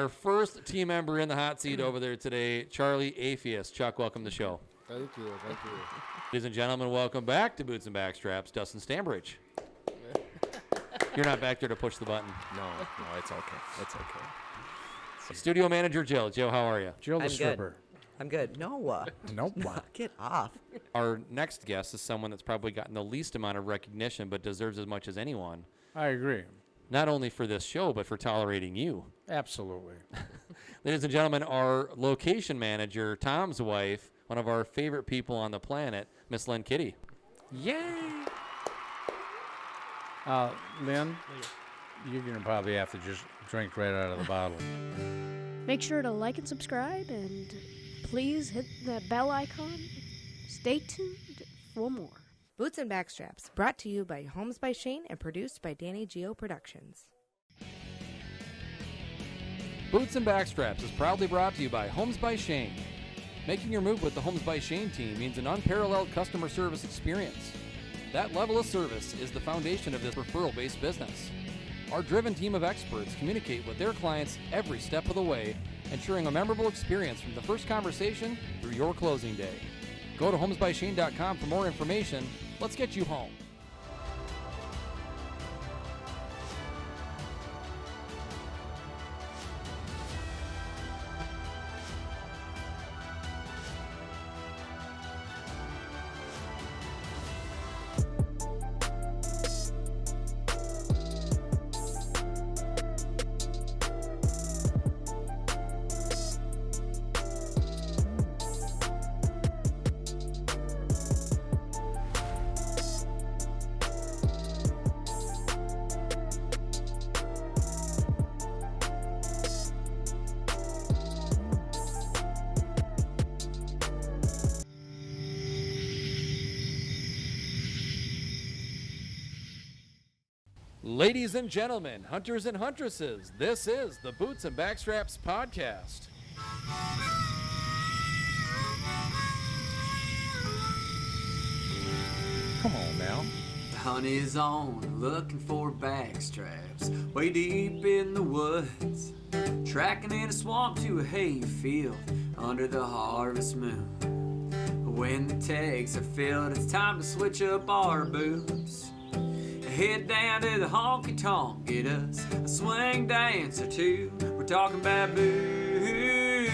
our first team member in the hot seat over there today, Charlie Atheist. Chuck, welcome to the show. Thank you. Ladies and gentlemen, welcome back to Boots and Backstraps, Dustin Stambridge. You're not back there to push the button. No, it's okay. It's okay. Studio manager Jill. Jill, how are you? Jill the I'm stripper. good. I'm good. No. Nope. Get off. Our next guest is someone that's probably gotten the least amount of recognition but deserves as much as anyone. I agree. Not only for this show, but for tolerating you. Absolutely. Ladies and gentlemen, our location manager, Tom's wife, one of our favorite people on the planet, Miss Lynne Kitty. Yay! Lynn, you're going to probably have to just drink right out of the bottle. Make sure to like and subscribe, and please hit that bell icon. Stay tuned for more. Boots and Backstraps, brought to you by Homes by Shane and produced by Danny Geo Productions. Boots and Backstraps is proudly brought to you by Homes by Shane. Making your move with the Homes by Shane team means an unparalleled customer service experience. That level of service is the foundation of this referral-based business. Our driven team of experts communicate with their clients every step of the way, ensuring a memorable experience from the first conversation through your closing day. Go to homesbyshane.com for more information. Let's get you home. Ladies and gentlemen, hunters and huntresses, this is the Boots and Backstraps podcast. Come on now. The hunt is on, looking for backstraps, way deep in the woods, tracking in a swamp to a hay field under the harvest moon. When the tags are filled, it's time to switch up our boots. Head down to the honky tonk, get us a swing dance or two. We're talking about boots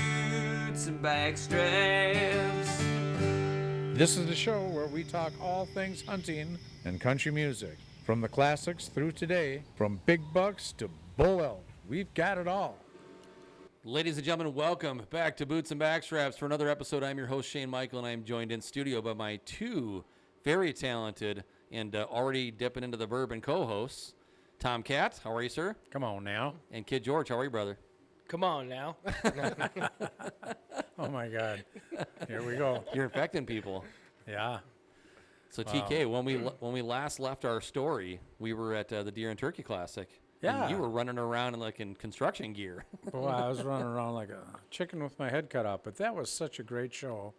and backstraps. This is the show where we talk all things hunting and country music. From the classics through today, from big bucks to bull elk, we've got it all. Ladies and gentlemen, welcome back to Boots and Backstraps for another episode. I'm your host, Shane Michael, and I'm joined in studio by my two very talented and already dipping into the bourbon co-hosts, Tom Katz, how are you, sir? Come on now. And Kid George, how are you, brother? Come on now. Oh, my God. Here we go. You're infecting people. Yeah. So, TK, when we last left our story, we were at the Deer and Turkey Classic. Yeah. And you were running around in construction gear. Boy, I was running around like a chicken with my head cut off, but that was such a great show.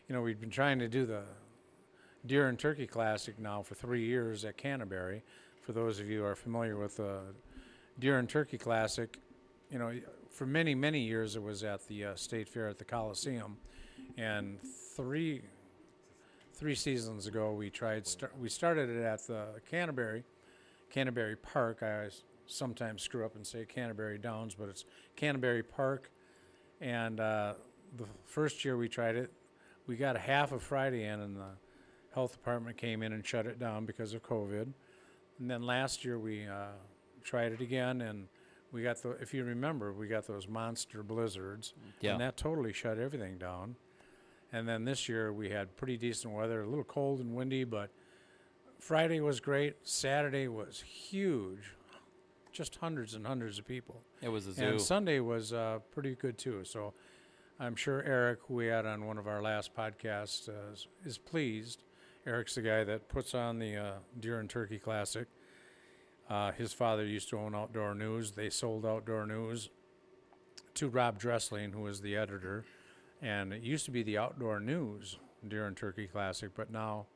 You know, we'd been trying to do the Deer and Turkey Classic now for 3 years at Canterbury. For those of you who are familiar with the Deer and Turkey Classic, you know, for many, many years it was at the State Fair at the Coliseum. And three seasons ago we started it at the Canterbury Park. I sometimes screw up and say Canterbury Downs, but it's Canterbury Park. And the first year we tried it, we got a half of Friday in, and the health department came in and shut it down because of COVID. And then last year we tried it again, and we got if you remember, we got those monster blizzards, and that totally shut everything down. And then this year we had pretty decent weather, a little cold and windy, but Friday was great. Saturday was huge, just hundreds and hundreds of people. It was a zoo. And Sunday was pretty good too. So I'm sure Eric, who we had on one of our last podcasts, is pleased. Eric's the guy that puts on the Deer and Turkey Classic. His father used to own Outdoor News. They sold Outdoor News to Rob Dressling, who was the editor. And it used to be the Outdoor News Deer and Turkey Classic, but now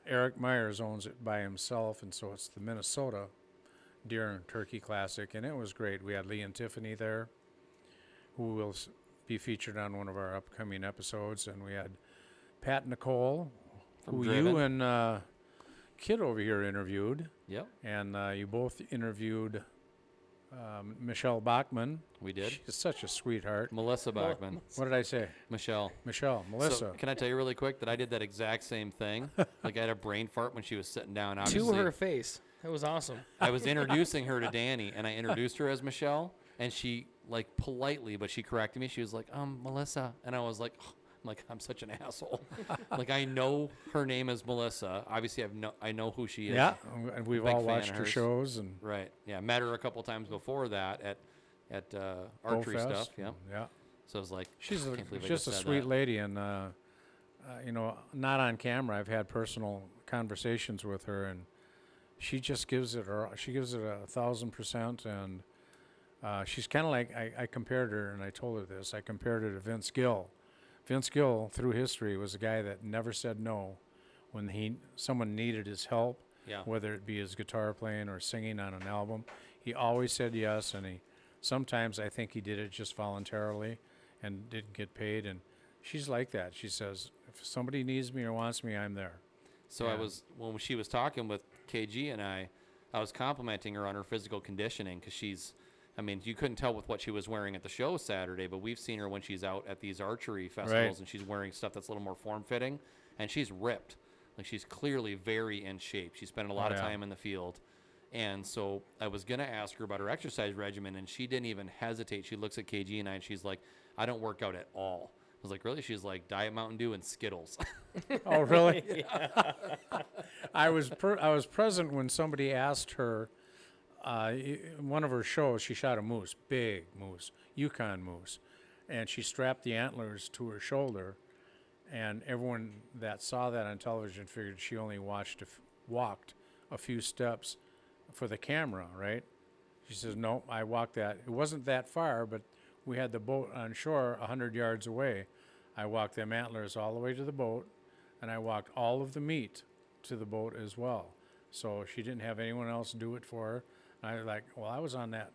Eric Myers owns it by himself, and so it's the Minnesota Deer and Turkey Classic, and it was great. We had Lee and Tiffany there, who will be featured on one of our upcoming episodes, and we had Pat Nicole, who Driven. you and Kid over here interviewed, Yep, and you both interviewed Michelle Bachman. we did. She's such a sweetheart. Melissa Bachman. What did I say? Michelle. Melissa. So, can I tell you really quick that I did that exact same thing? Like, I had a brain fart when she was sitting down. To Obviously, her face. That was awesome. I was introducing her to Danny, and I introduced her as Michelle, and she, like, politely, but she corrected me. She was like, Melissa. And I was like, I'm such an asshole. Like, I know her name is Melissa. Obviously, I know who she is. Yeah, and we've Big all fan watched of her hers. shows and Right. Yeah. Met her a couple times before that at archery Bowfest, stuff. Yeah. Yeah. So I was like, She's I can't believe I just a said sweet that. lady, and not on camera. I've had personal conversations with her, and she just gives it 1,000%, and she's kind of like I compared her, and I told her this. I compared her to Vince Gill. Vince Gill, through history, was a guy that never said no when someone needed his help, Yeah. whether it be his guitar playing or singing on an album. He always said yes, and sometimes I think he did it just voluntarily and didn't get paid. And she's like that. She says, if somebody needs me or wants me, I'm there. So Yeah. when she was talking with KG and I was complimenting her on her physical conditioning because you couldn't tell with what she was wearing at the show Saturday, but we've seen her when she's out at these archery festivals Right. and she's wearing stuff that's a little more form-fitting, and she's ripped. Like, she's clearly very in shape. She spent a lot of yeah. time in the field. And so I was going to ask her about her exercise regimen, and she didn't even hesitate. She looks at KG and I, and she's like, I don't work out at all. I was like, really? She's like, Diet Mountain Dew and Skittles. Oh, really? I was present when somebody asked her, in one of her shows, she shot a moose, big moose, Yukon moose, and she strapped the antlers to her shoulder, and everyone that saw that on television figured she only walked a few steps for the camera, right? She says, no, I walked that. It wasn't that far, but we had the boat on shore 100 yards away. I walked them antlers all the way to the boat, and I walked all of the meat to the boat as well. So she didn't have anyone else do it for her. And I was like, well, I was on that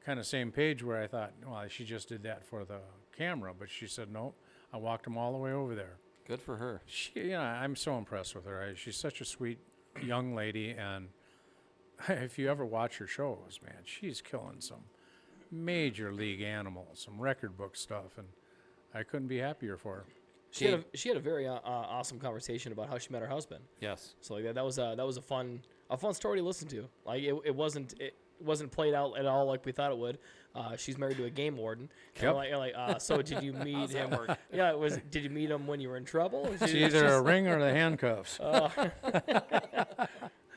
kind of same page where I thought, well, she just did that for the camera. But she said, no, I walked them all the way over there. Good for her. I'm so impressed with her. She's such a sweet young lady, and if you ever watch her shows, man, she's killing some major league animals, some record book stuff, and I couldn't be happier for her. She had a very awesome conversation about how she met her husband. Yes. So like that was a fun story to listen to. Like it wasn't played out at all like we thought it would. She's married to a game warden. Yep. And like, so did you meet him? Yeah, did you meet him when you were in trouble? Or It's either a ring or the handcuffs.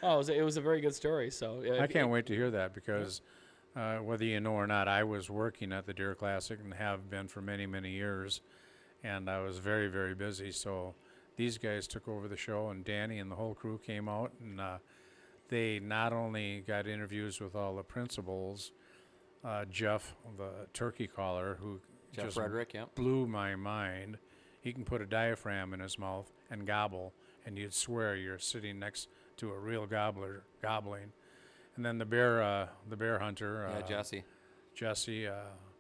It was a very good story. So I can't wait to hear that because whether you know or not, I was working at the Deer Classic and have been for many, many years, and I was very, very busy. So these guys took over the show, and Danny and the whole crew came out, and they not only got interviews with all the principals, Jeff, the turkey caller, who Jeff just Frederick, yeah. blew my mind. He can put a diaphragm in his mouth and gobble, and you'd swear you're sitting next to a real gobbler gobbling. And then the bear hunter, Jesse. Jesse.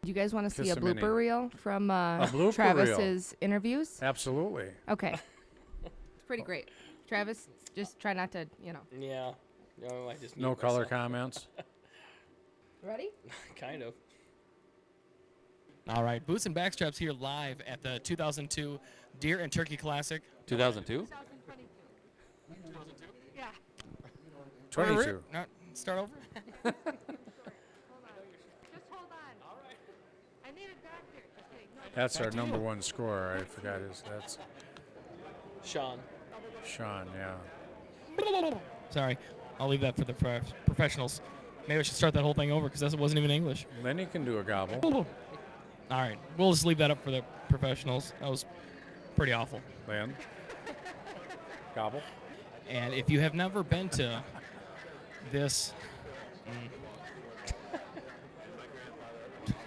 Do you guys want to see a Kissimmee. blooper reel from blooper Travis's interviews? Absolutely. Okay. It's pretty great. Travis, just try not to, Yeah. I just No mute color myself. comments. Ready? Kind of. All right, Boots and Backstraps here live at the 2002 Deer and Turkey Classic. 2002? 22. No, start over. Just hold on. All right. I need a doctor. Okay, no, That's our number one scorer. I forgot that's Sean. Sean, yeah. Sorry, I'll leave that for the professionals. Maybe I should start that whole thing over because that wasn't even English. Then he can do a gobble. All right, we'll just leave that up for the professionals. That was pretty awful. Lynne. Gobble. And if you have never been to this,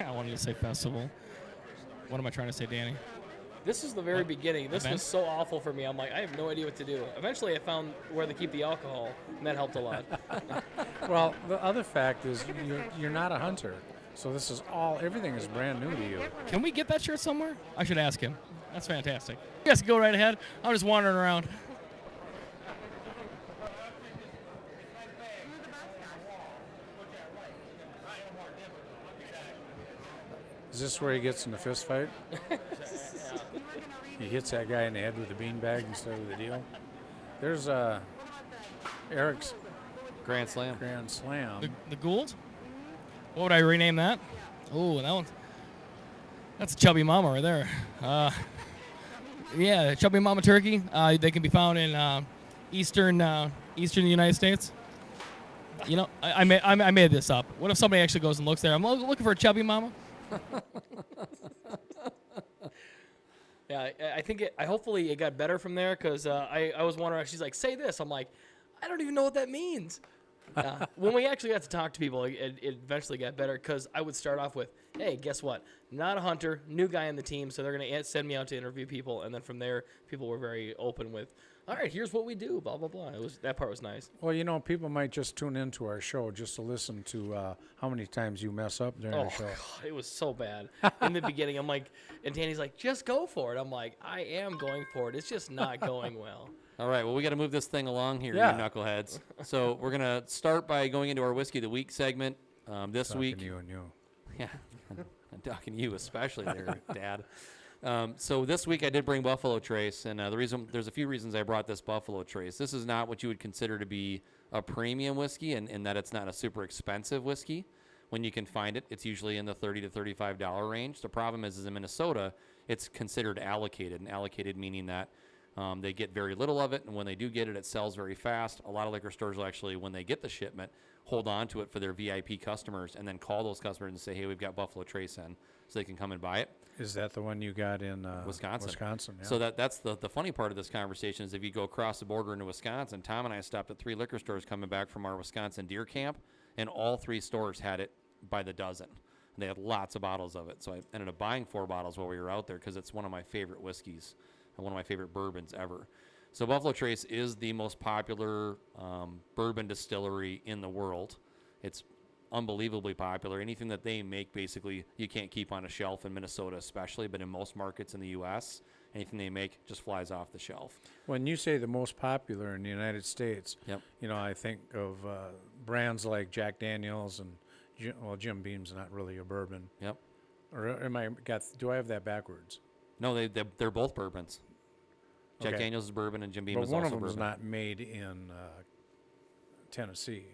I wanted to say festival. What am I trying to say, Danny? This is the very beginning. This Event? was so awful for me. I'm like, I have no idea what to do. Eventually, I found where they keep the alcohol, and that helped a lot. Well, the other fact is you're not a hunter, so this is everything is brand new to you. Can we get that shirt somewhere? I should ask him. That's fantastic. You guys can go right ahead. I'm just wandering around. Is this where he gets in the fist fight? He hits that guy in the head with the beanbag instead of the deal. There's Eric's Grand Slam. Grand Slam. The Gould? What would I rename that? Oh, that's a chubby mama right there. Yeah, chubby mama turkey. They can be found in eastern United States. You know, I made this up. What if somebody actually goes and looks there? I'm looking for a chubby mama. Yeah, I think hopefully it got better from there because I was wondering. She's like, say this. I'm like, I don't even know what that means. When we actually got to talk to people, it eventually got better because I would start off with, hey, guess what? Not a hunter, new guy on the team, so they're going to send me out to interview people. And then from there, people were very open with, all right, here's what we do, blah, blah, blah. That part was nice. Well, you know, people might just tune into our show just to listen to how many times you mess up during the show. God, it was so bad. In the beginning, I'm like, and Danny's like, just go for it. I'm like, I am going for it. It's just not going well. All right, well, we got to move this thing along here, Yeah. you knuckleheads. So we're going to start by going into our Whiskey of the Week segment. This Talking week. to you and you. Yeah, I'm talking to you especially there, Dad. So this week I did bring Buffalo Trace, and there's a few reasons I brought this Buffalo Trace. This is not what you would consider to be a premium whiskey, in that it's not a super expensive whiskey. When you can find it, it's usually in the $30 to $35 range. The problem is in Minnesota, it's considered allocated, and allocated meaning that they get very little of it, and when they do get it, it sells very fast. A lot of liquor stores will actually, when they get the shipment, hold on to it for their VIP customers and then call those customers and say, hey, we've got Buffalo Trace in, so they can come and buy it. Is that the one you got in Wisconsin. Wisconsin, yeah. So that's the funny part of this conversation is if you go across the border into Wisconsin, Tom and I stopped at 3 liquor stores coming back from our Wisconsin deer camp, and all 3 stores had it by the dozen. They had lots of bottles of it. So I ended up buying 4 bottles while we were out there because it's one of my favorite whiskeys and one of my favorite bourbons ever. So Buffalo Trace is the most popular bourbon distillery in the world. It's unbelievably popular. Anything that they make, basically, you can't keep on a shelf in Minnesota especially, but in most markets in the U.S., anything they make just flies off the shelf. When you say the most popular in the United States, Yep. you know, I think of brands like Jack Daniels and, Jim Beam's not really a bourbon. Yep. Or do I have that backwards? No, they're both bourbons. Jack Okay. Daniels is bourbon and Jim Beam But is one also of them is bourbon. not made in Tennessee,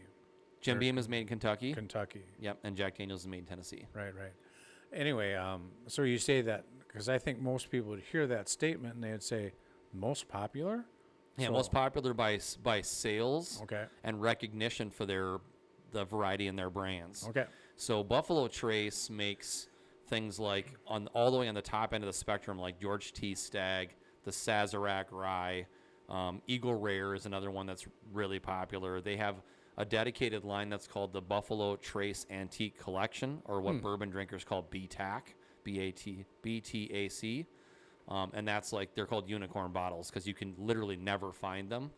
Jim Beam is made in Kentucky. Kentucky. Yep, and Jack Daniels is made in Tennessee. Right. Anyway, so you say that because I think most people would hear that statement and they would say, most popular? Yeah, So- most popular by sales Okay. and recognition for the variety in their brands. Okay. So Buffalo Trace makes things like all the way on the top end of the spectrum, like George T. Stagg, the Sazerac Rye, Eagle Rare is another one that's really popular. They have a dedicated line that's called the Buffalo Trace Antique Collection, or what bourbon drinkers call BTAC, BTAC. And that's like, they're called unicorn bottles because you can literally never find them.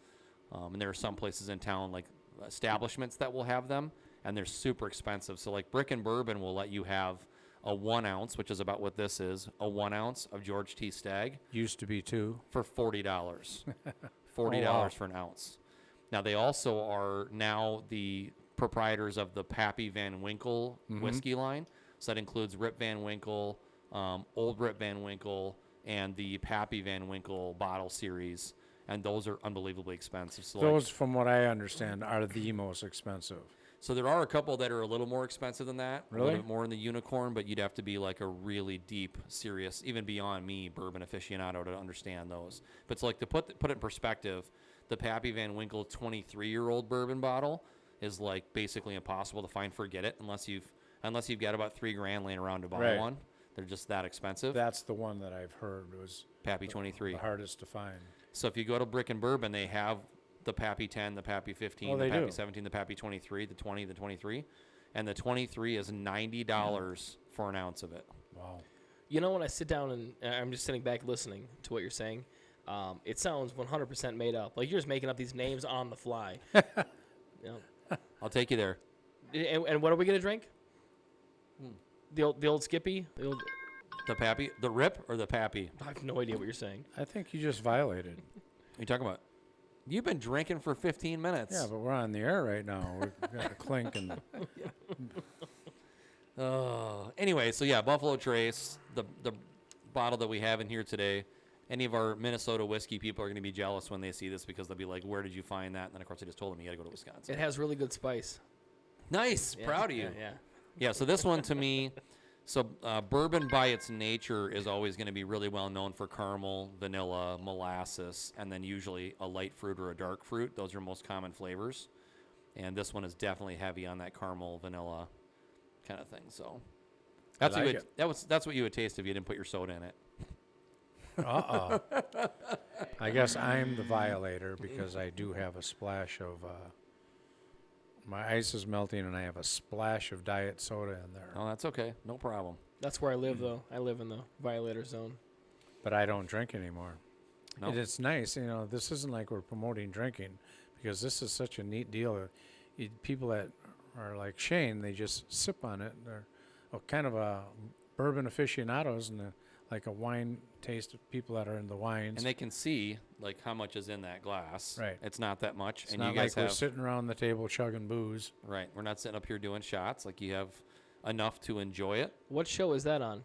And there are some places in town, like establishments, that will have them, and they're super expensive. So like Brick and Bourbon will let you have a 1 ounce, which is about what this is, a 1 ounce of George T. Stagg Used to be 2. for $40. $40 wow. for an ounce. Now, they also are now the proprietors of the Pappy Van Winkle whiskey line. So that includes Rip Van Winkle, Old Rip Van Winkle, and the Pappy Van Winkle bottle series. And those are unbelievably expensive. So Those, from what I understand, are the most expensive. So there are a couple that are a little more expensive than that. A Really? little bit more in the unicorn, but you'd have to be like a really deep, serious, even beyond me, bourbon aficionado to understand those. But it's like, to put it in perspective, the Pappy Van Winkle 23-year-old bourbon bottle is like basically impossible to find. Forget it, unless you've got about $3,000 laying around to buy Right. one. They're just that expensive. That's the one that I've heard was Pappy 23. the hardest to find. So if you go to Brick and Bourbon, they have the Pappy 10, the Pappy 15, Oh, the they Pappy do. 17, the Pappy 23, the 20, the 23. And the 23 is $90 for an ounce of it. Wow. You know, when I sit down and I'm just sitting back listening to what you're saying, it sounds 100% made up. Like you're just making up these names on the fly. You know, I'll take you there. And what are we gonna drink? The old Skippy. The Pappy, the Rip, or the Pappy? I have no idea what you're saying. I think you just violated. What are you talking about? You've been drinking for 15 minutes. Yeah, but we're on the air right now. We've got a clink and Anyway, so yeah, Buffalo Trace, the bottle that we have in here today. Any of our Minnesota whiskey people are going to be jealous when they see this because they'll be like, "Where did you find that?" And then of course I just told them you got to go to Wisconsin. It has really good spice. Nice, Yeah, proud of you. Yeah. Yeah, so this one to me, bourbon by its nature is always going to be really well known for caramel, vanilla, molasses, and then usually a light fruit or a dark fruit. Those are most common flavors. And this one is definitely heavy on that caramel, vanilla kind of thing. So that's like what it. that's what you would taste if you didn't put your soda in it. I guess I'm the violator because I do have a splash of my ice is melting and I have a splash of diet soda in there. Oh, that's okay. No problem. That's where I live, though. I live in the violator zone. But I don't drink anymore. No. And it's nice, this isn't like we're promoting drinking because this is such a neat deal. People that are like Shane, they just sip on it. They're kind of a bourbon aficionados and like a wine taste of people that are in the wines. And they can see like how much is in that glass. Right. It's not that much. It's and not you guys like we're have sitting around the table chugging booze. right. We're not sitting up here doing shots. Like you have enough to enjoy it. What show is that on?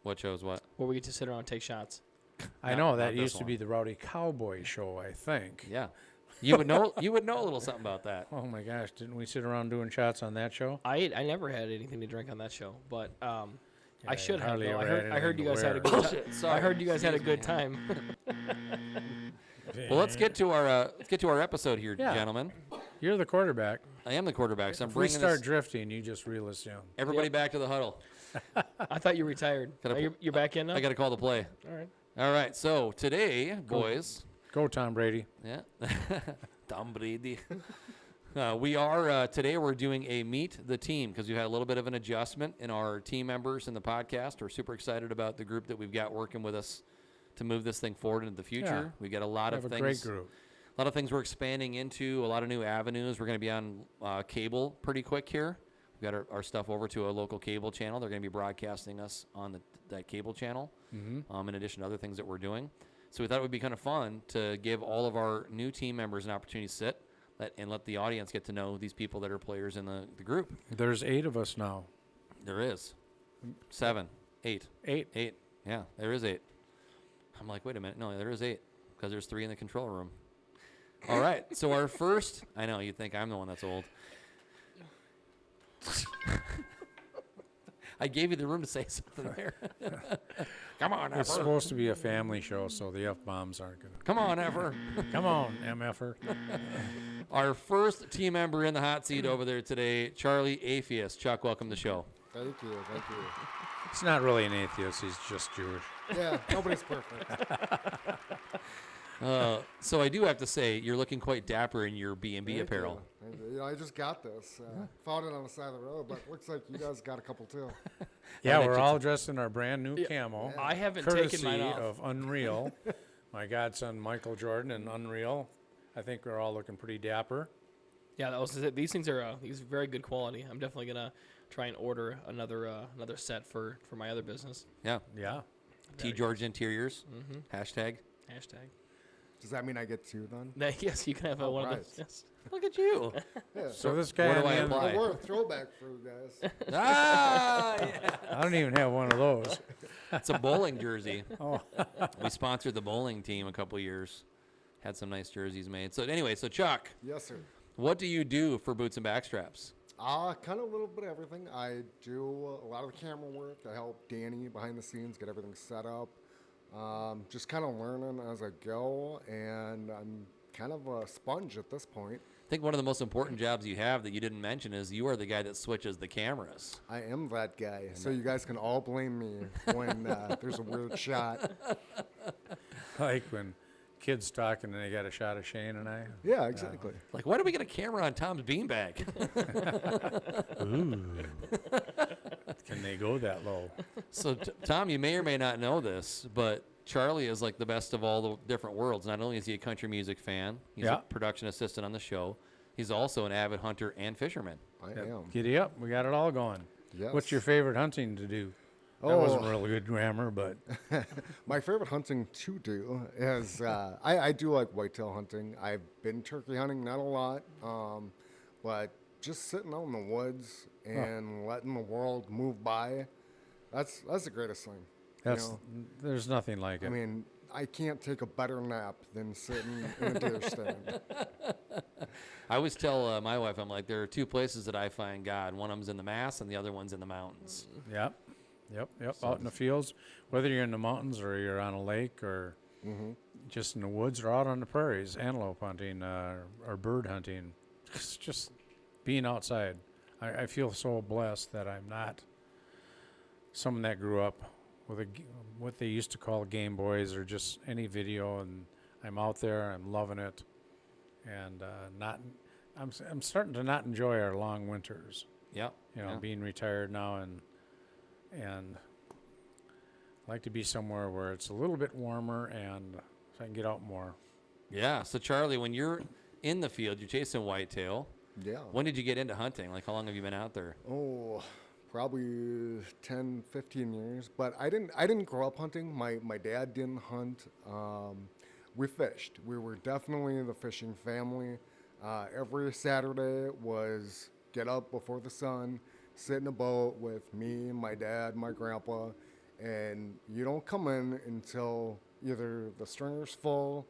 What shows what? Where we get to sit around and take shots? I Not- know not that this used to one. be the Rowdy Cowboy show, I think. Yeah. You would know. You would know a little something about that. Oh my gosh, didn't we sit around doing shots on that show? I never had anything to drink on that show, but I should have. hardly Though. ever had I heard you anything guys to had a wear. good time. Bullshit, I sorry. heard you guys had a Excuse good me. time. Well, let's get to our episode here, Yeah. gentlemen. You're the quarterback. I am the quarterback, so I'm If we bringing start this, drifting, you just reel us down. everybody back to the huddle. I thought you retired. Gotta You're back in now. I got to call the play. All right. All right. So today, boys. Go, Tom Brady. Yeah. Tom Brady. We are today. We're doing a meet the team because we had a little bit of an adjustment in our team members in the podcast. We're super excited about the group that we've got working with us to move this thing forward into the future. Yeah. We got a lot We of have a things. great group. A lot of things we're expanding into. A lot of new avenues. We're going to be on cable pretty quick here. We've got our stuff over to a local cable channel. They're going to be broadcasting us on that cable channel. In addition to other things that we're doing. So we thought it would be kind of fun to give all of our new team members an opportunity to sit and let the audience get to know these people that are players in the group. There's 8 of us now. There is 7, 8. 8. Yeah, there is 8. I'm like, wait a minute. No, there is 8 because there's 3 in the control room. All right. So our first, I know you think I'm the one that's old. I gave you the room to say something there. Come on, It's Effer. supposed to be a family show, so the F-bombs aren't going to. Come on, Effer. Come on, MFer. Our first team member in the hot seat over there today, Charlie Atheist. Chuck, welcome to the show. Thank you. He's not really an atheist. He's just Jewish. Yeah, nobody's perfect. So I do have to say, you're looking quite dapper in your B&B Thank apparel. you. I just got this. Found it on the side of the road, but looks like you guys got a couple too. Yeah, that we're you all dressed in our brand new camo. I haven't courtesy taken mine off. of Unreal. My godson Michael Jordan and Unreal. I think we're all looking pretty dapper. Yeah, that was it. These things are very good quality. I'm definitely gonna try and order another set for my other business. Yeah. Yeah. T. George Interiors. Hashtag. Hashtag. Does that mean I get 2 then? Yes, you can have one of right. those. Yes. Look at you. Yeah. So this guy, where do on the I end- apply? We're a throwback for you guys. Ah, yeah. I don't even have one of those. It's a bowling jersey. Oh, We sponsored the bowling team a couple years. Had some nice jerseys made. So anyway, Chuck, Yes, sir. what do you do for Boots and Backstraps? Kind of a little bit of everything. I do a lot of the camera work. I help Danny behind the scenes get everything set up. Just kind of learning as I go, and I'm kind of a sponge at this point. I think one of the most important jobs you have that you didn't mention is you are the guy that switches the cameras. I am that guy, so you guys can all blame me when there's a weird shot. like when kids talking and they got a shot of Shane and I. Yeah, exactly. Like, why do we get a camera on Tom's beanbag? Can they go that low? So, Tom, you may or may not know this, but Charlie is like the best of all the different worlds. Not only is he a country music fan, he's Yeah. a production assistant on the show, He's also an avid hunter and fisherman. I am. Giddy up. We got it all going. Yes. What's your favorite hunting to do? That wasn't really good grammar, but My favorite hunting to do is I do like whitetail hunting. I've been turkey hunting, not a lot, but just sitting out in the woods and letting the world move by. That's the greatest thing. there's nothing like it. I mean, I can't take a better nap than sitting in a deer stand. I always tell my wife, I'm like, there are two places that I find God. One of them's in the Mass, and the other one's in the mountains. Yep. Out in the fields, whether you're in the mountains or you're on a lake or just in the woods or out on the prairies, antelope hunting or bird hunting, it's just being outside. I feel so blessed that I'm not someone that grew up with what they used to call Game Boys or just any video, and I'm out there, I'm loving it, and I'm starting to not enjoy our long winters. Yep. Being retired now and like to be somewhere where it's a little bit warmer and so I can get out more. Yeah. So, Charlie, when you're in the field, you're chasing whitetail. Yeah. When did you get into hunting? Like, how long have you been out there? Oh, probably 10, 15 years. But I didn't grow up hunting. My dad didn't hunt. We fished. We were definitely the fishing family. Every Saturday was get up before the sun, sit in a boat with me, my dad, my grandpa, and you don't come in until either the stringer's full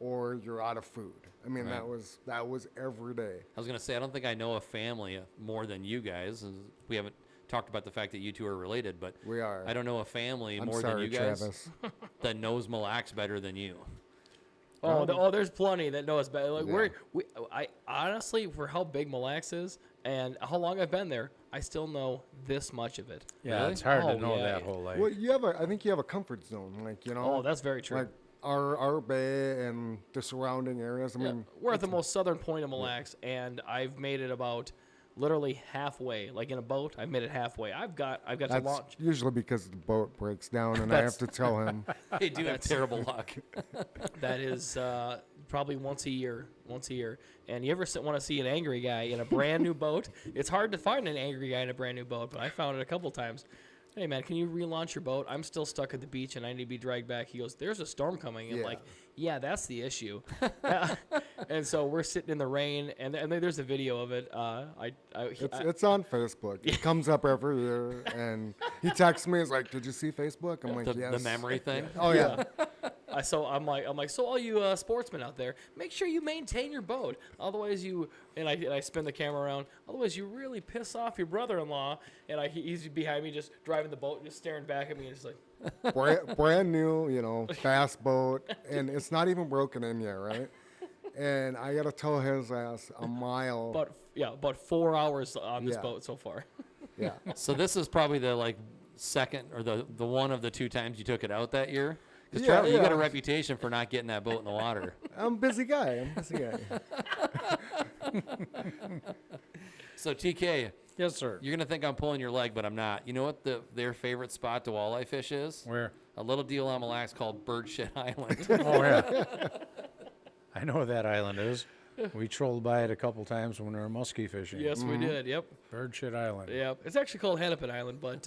or you're out of food. I mean, Right. that was every day. I was going to say, I don't think I know a family more than you guys. We haven't talked about the fact that you two are related, but We are. I don't know a family I'm more sorry, than you guys Travis. that knows Mille Lacs better than you. There's plenty that know us better. Like Yeah. I honestly, for how big Mille Lacs is and how long I've been there, I still know this much of it. Yeah, Really? it's hard Oh, to know yeah. that whole life. Well, I think you have a comfort zone, Oh, that's very true. like our bay and the surrounding areas. I Yeah, mean, we're at the most southern point of Mille Lacs, and I've made it about literally halfway. Like in a boat, I've made it halfway. I've got to that's launch. usually because the boat breaks down, and I have to tell him. They do have terrible luck. That is probably once a year. And you ever want to see an angry guy in a brand new boat? It's hard to find an angry guy in a brand new boat, but I found it a couple times. Hey, man, can you relaunch your boat? I'm still stuck at the beach, and I need to be dragged back. He goes, there's a storm coming. And Yeah. like, yeah, that's the issue. And so we're sitting in the rain, and there's a video of it. It's on Facebook. It comes up every year, and he texts me. He's like, "Did you see Facebook?" I'm like, The "Yes." memory thing. Oh yeah. So I'm like, so all you sportsmen out there, make sure you maintain your boat. Otherwise, I spin the camera around. Otherwise, you really piss off your brother-in-law. And he's behind me, just driving the boat, just staring back at me, and just like, brand new, fast boat, and it's not even broken in yet, right? And I gotta tow his ass a mile. about 4 hours on this Yeah. boat so far. Yeah. So this is probably the second or the one of the two times you took it out that year. Because Yeah, Charlie, you got a yeah. reputation for not getting that boat in the water. I'm a busy guy. So TK, Yes, sir. you're gonna think I'm pulling your leg, but I'm not. You know what their favorite spot to walleye fish is? Where? A little deal on Mille Lacs called Bird Shit Island. Oh, yeah. I know what that island is. We trolled by it a couple times when we were muskie fishing. Yes, we did. Yep. Bird Shit Island. Yep. It's actually called Hennepin Island, but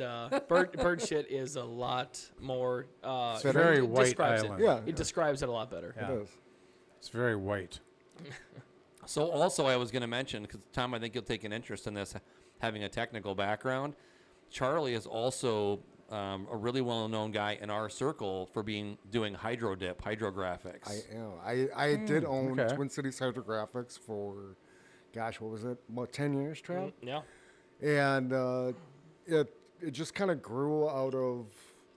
bird shit is a lot more. It's a very white describes island. It. Yeah. It describes it a lot better. Yeah. It is. It's very white. So also I was going to mention, because Tom, I think you'll take an interest in this, having a technical background. Charlie is also a really well-known guy in our circle for doing hydrographics. I am. I did own okay. Twin Cities Hydrographics for, gosh, what was it? About 10 years, Trav? Yeah. And it just kind of grew out of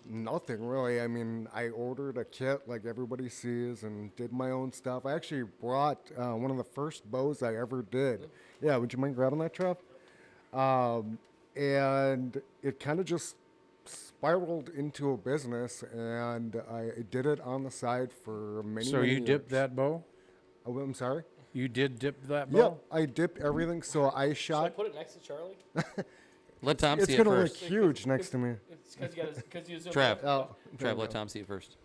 nothing, really. I mean, I ordered a kit like everybody sees and did my own stuff. I actually brought one of the first bows I ever did. Yeah, would you mind grabbing that, Trev? And it kind of just spiraled into a business, and I did it on the side for many, So many you years. dipped that bow? Oh, I'm sorry? You did dip that Yep, bow? I dipped everything. So I Should I shot. put it next to Charlie? Let Tom It's see it going to look first. huge next to me. It's because you zoomed Trav. in. Oh, there Trav, we let go. Tom see it first.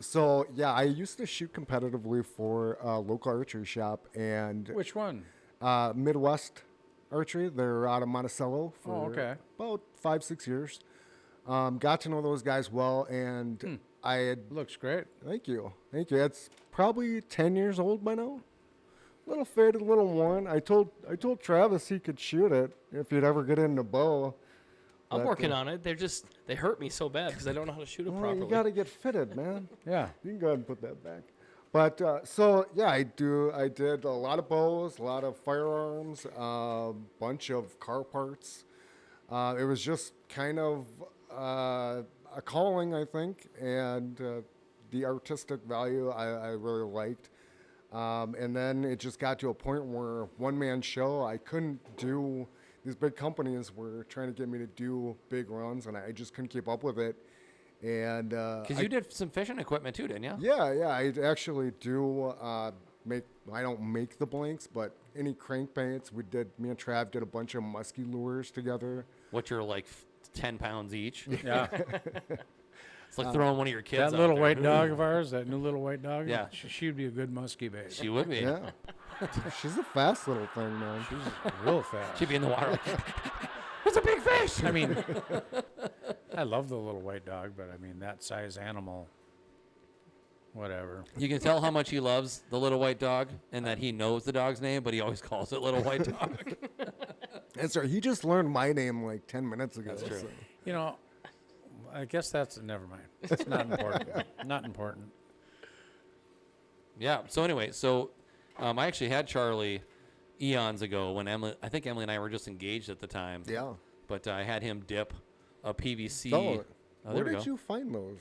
So yeah, I used to shoot competitively for a local archery shop and Which one? Midwest Archery. They're out of Monticello for okay. about 5-6 years. Got to know those guys well, and I had. Looks great. Thank you. It's probably 10 years old by now. Little faded, little worn. I told Travis he could shoot it if he'd ever get into bow. I'm working on it. They hurt me so bad because I don't know how to shoot it Well, properly. you got to get fitted, man. Yeah. You can go ahead and put that back. But so yeah, I did a lot of bows, a lot of firearms, a bunch of car parts. It was just kind of a calling, I think, and the artistic value I really liked. And then it just got to a point where one-man show, I couldn't do. These big companies were trying to get me to do big runs, and I just couldn't keep up with it. And Because you did some fishing equipment too, didn't you? yeah, I actually do make. I don't make the blanks, but any crankbaits we did. Me and Trav did a bunch of musky lures together. Which are like 10 pounds each. Yeah. It's like throwing one of your kids That out little there. white dog of ours, that new little white dog. Yeah. She'd be a good muskie bait. She would be. Yeah, she's a fast little thing, man. She's real fast. She'd be in the water. It's a big fish. I mean, I love the little white dog, but I mean, that size animal, whatever. You can tell how much he loves the little white dog and that he knows the dog's name, but he always calls it little white dog. That's right. He just learned my name like 10 minutes ago. That's true. so- You know, I guess that's never mind. It's not important. Not important. Yeah. So anyway, I actually had Charlie eons ago when I think Emily and I were just engaged at the time. Yeah. But I had him dip a PVC. So, there where we did go. you find those,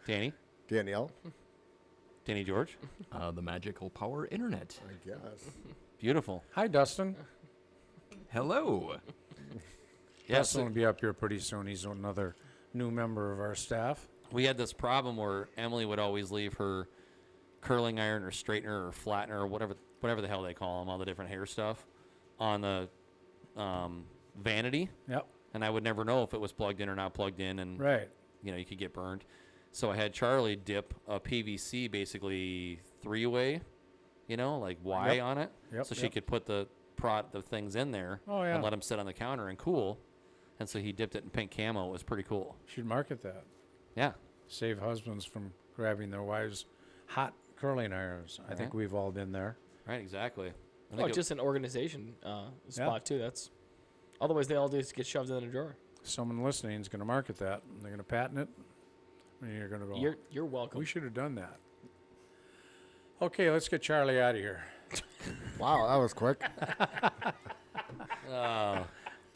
Danny Danielle? George. The magical power internet. I guess. Beautiful. Hi, Dustin. Hello. Yeah. Dustin will be up here pretty soon. He's another new member of our staff. We had this problem where Emily would always leave her curling iron or straightener or flattener or whatever the hell they call them, all the different hair stuff, on the vanity. Yep. And I would never know if it was plugged in or not plugged in, and Right. you could get burned. So I had Charlie dip a PVC, basically 3-way, like Y Yep. on it, Yep, so she yep. could put the things in there Oh, yeah. and let them sit on the counter and cool. And so he dipped it in pink camo. It was pretty cool. Should market that. Yeah. Save husbands from grabbing their wives' hot curling irons. I think we've all been there. Right. Exactly. I Oh, think just an organization spot too. That's otherwise they all just get shoved in a drawer. Someone listening is going to market that. They're going to patent it. And you're going to go, You're welcome. we should have done that. Okay, let's get Charlie out of here. Wow, that was quick.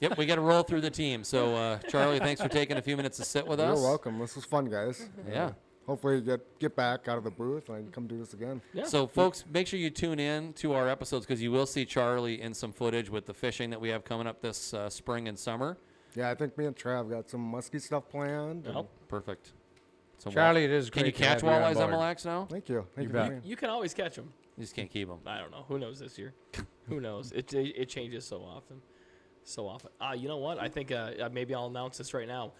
Yep, we got to roll through the team. So, Charlie, thanks for taking a few minutes to sit with us. You're welcome. This was fun, guys. Yeah. Hopefully you get back out of the booth and come do this again. Yeah. So, folks, make sure you tune in to our episodes because you will see Charlie in some footage with the fishing that we have coming up this spring and summer. Yeah, I think me and Trav got some musky stuff planned. and- Yep. Perfect. So Charlie, it is can great you to catch have you on walleyes on board. Mille Lacs now? Thank you. Thank You you. bet. for me. You can always catch them. You just can't keep them. I don't know. Who knows this year? Who knows? It changes so often. So often. You know what? I think maybe I'll announce this right now.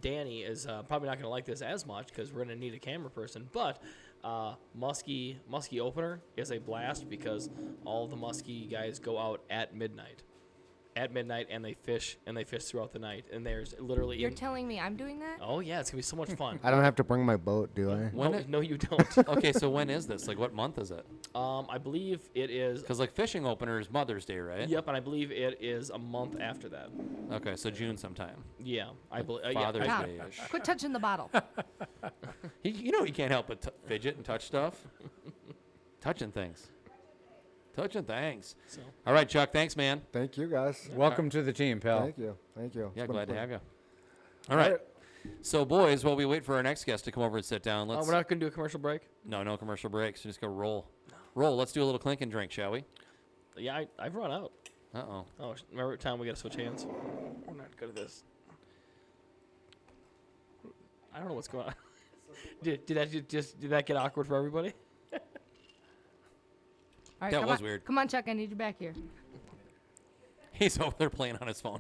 Danny is probably not going to like this as much because we're going to need a camera person. But muskie opener is a blast because all the muskie guys go out at midnight. And they fish throughout the night. And there's literally. You're telling me I'm doing that? Oh yeah, it's gonna be so much fun. I don't have to bring my boat, do I? No, you don't. Okay, so when is this? Like, what month is it? I believe it is. Because, like, fishing opener is Mother's Day, right? Yep, and I believe it is a month after that. Okay, so June sometime. Yeah, I believe. Father's Wow. Day-ish. Quit touching the bottle. He can't help but fidget and touch stuff. Touching things. So. All right, Chuck. Thanks, man. Thank you, guys. Welcome to the team, pal. Thank you. Thank you. Yeah, It's been glad to fun. have you. All right. So, boys, while we wait for our next guest to come over and sit down, let's. We're not gonna do a commercial break. No commercial breaks. Just go roll. Roll. Let's do a little clink and drink, shall we? Yeah, I've run out. Uh-oh. Oh, remember the time we gotta switch hands? We're not good at this. I don't know what's going on. Did that get awkward for everybody? All right, That come was on. weird. Come on, Chuck. I need you back here. He's over there playing on his phone.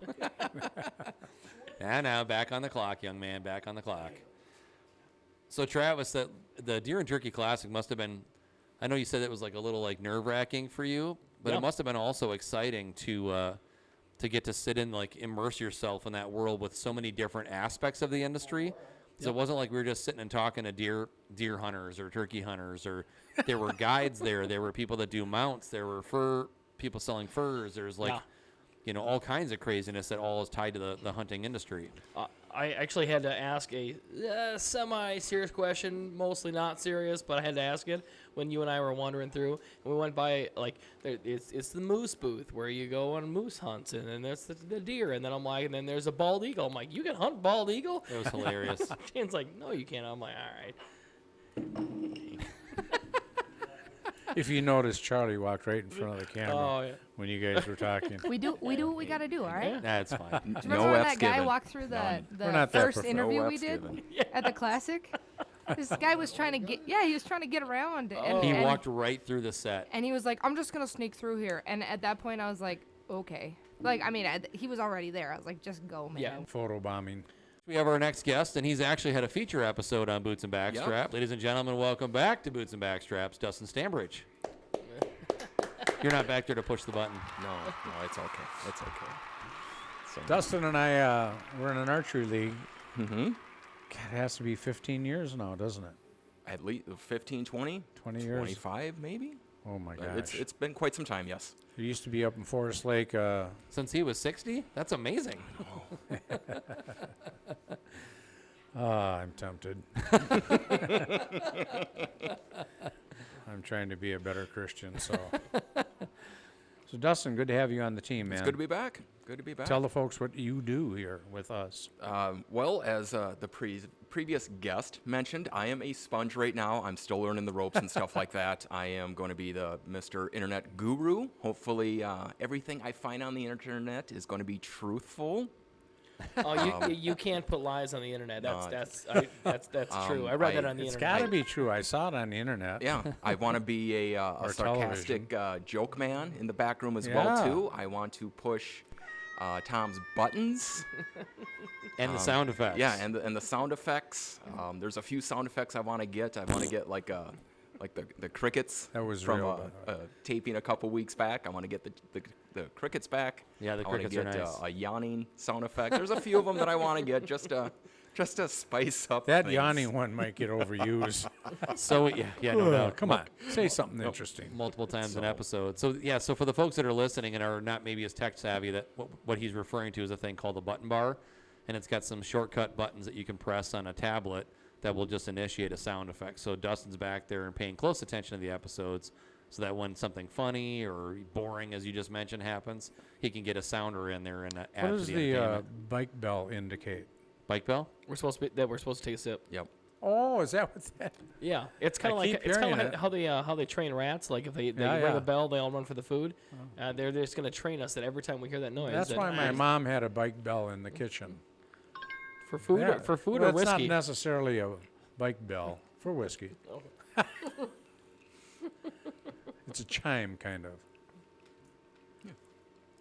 Now, back on the clock, young man. Back on the clock. So Travis, that the Deer and Turkey Classic must have been. I know you said it was like a little like nerve-wracking for you, but Yeah. it must have been also exciting to get to sit in, like, immerse yourself in that world with so many different aspects of the industry. So it wasn't like we were just sitting and talking to deer hunters or turkey hunters, or there were guides there. There were people that do mounts. There were people selling furs. There's like, all kinds of craziness that all is tied to the hunting industry. I actually had to ask a semi-serious question, mostly not serious, but I had to ask it when you and I were wandering through. And we went by, like, it's the moose booth where you go on moose hunts, and then there's the deer, and then I'm like, and then there's a bald eagle. I'm like, you can hunt bald eagle? It was hilarious. Shane's like, no, you can't. I'm like, all right. If you notice, Charlie walked right in front of the camera when you guys were talking. We do what we got to do, all right? That's fine. Remember when that guy walked through the first interview we did at the Classic? This guy was trying to get around. And, He and, walked right through the set. And he was like, I'm just going to sneak through here. And at that point, I was like, okay. Like, I mean, he was already there. I was like, just go, man. Yeah. Photo bombing. We have our next guest, and he's actually had a feature episode on Boots and Backstraps. Yep. Ladies and gentlemen, welcome back to Boots and Backstraps, Dustin Stambridge. You're not back there to push the button. No, it's okay. It's okay. So, Dustin and I, we're in an archery league. Mm-hmm. God, it has to be 15 years now, doesn't it? At least 15, 20? 20 years. 25, maybe? Oh, my gosh. It's been quite some time, yes. It used to be up in Forest Lake. Since he was 60? That's amazing. I'm tempted. I'm trying to be a better Christian, so. So, Dustin, good to have you on the team, man. It's good to be back. Good to be back. Tell the folks what you do here with us. Well, as the previous guest mentioned, I am a sponge right now. I'm still learning the ropes and stuff like that. I am going to be the Mr. Internet Guru. Hopefully, everything I find on the internet is going to be truthful. Oh, you can't put lies on the internet. That's true. I read that on the It's internet. got to be true. I saw it on the internet. Yeah, I want to be a sarcastic joke man in the back room as well too. I want to push Tom's buttons and the sound effects. Yeah, and the sound effects. There's a few sound effects I want to get. I want to get like the crickets that was from real, taping a couple weeks back. I want to get the crickets back. Yeah, the crickets I want to are get nice. A yawning sound effect. There's a few of them that I want to get just to spice up that things. yawning one might get overused. So yeah, no doubt. Come on, say something interesting. Multiple times an episode. So yeah, so for the folks that are listening and are not maybe as tech savvy, that what he's referring to is a thing called a button bar, and it's got some shortcut buttons that you can press on a tablet that will just initiate a sound effect. So Dustin's back there and paying close attention to the episodes, so that when something funny or boring, as you just mentioned, happens, he can get a sounder in there and add What to does the the entertainment. bike bell indicate? Bike bell? We're supposed to take a sip. Yep. Oh, is that what that? Yeah, it's kind of I like keep hearing it. how they train rats. Like if they ring a bell, they all run for the food. They're just gonna train us that every time we hear that noise. That's why my mom had a bike bell in the kitchen. For food, Yeah. for food Well, or whiskey. It's not necessarily a bike bell for whiskey. It's a chime, kind of.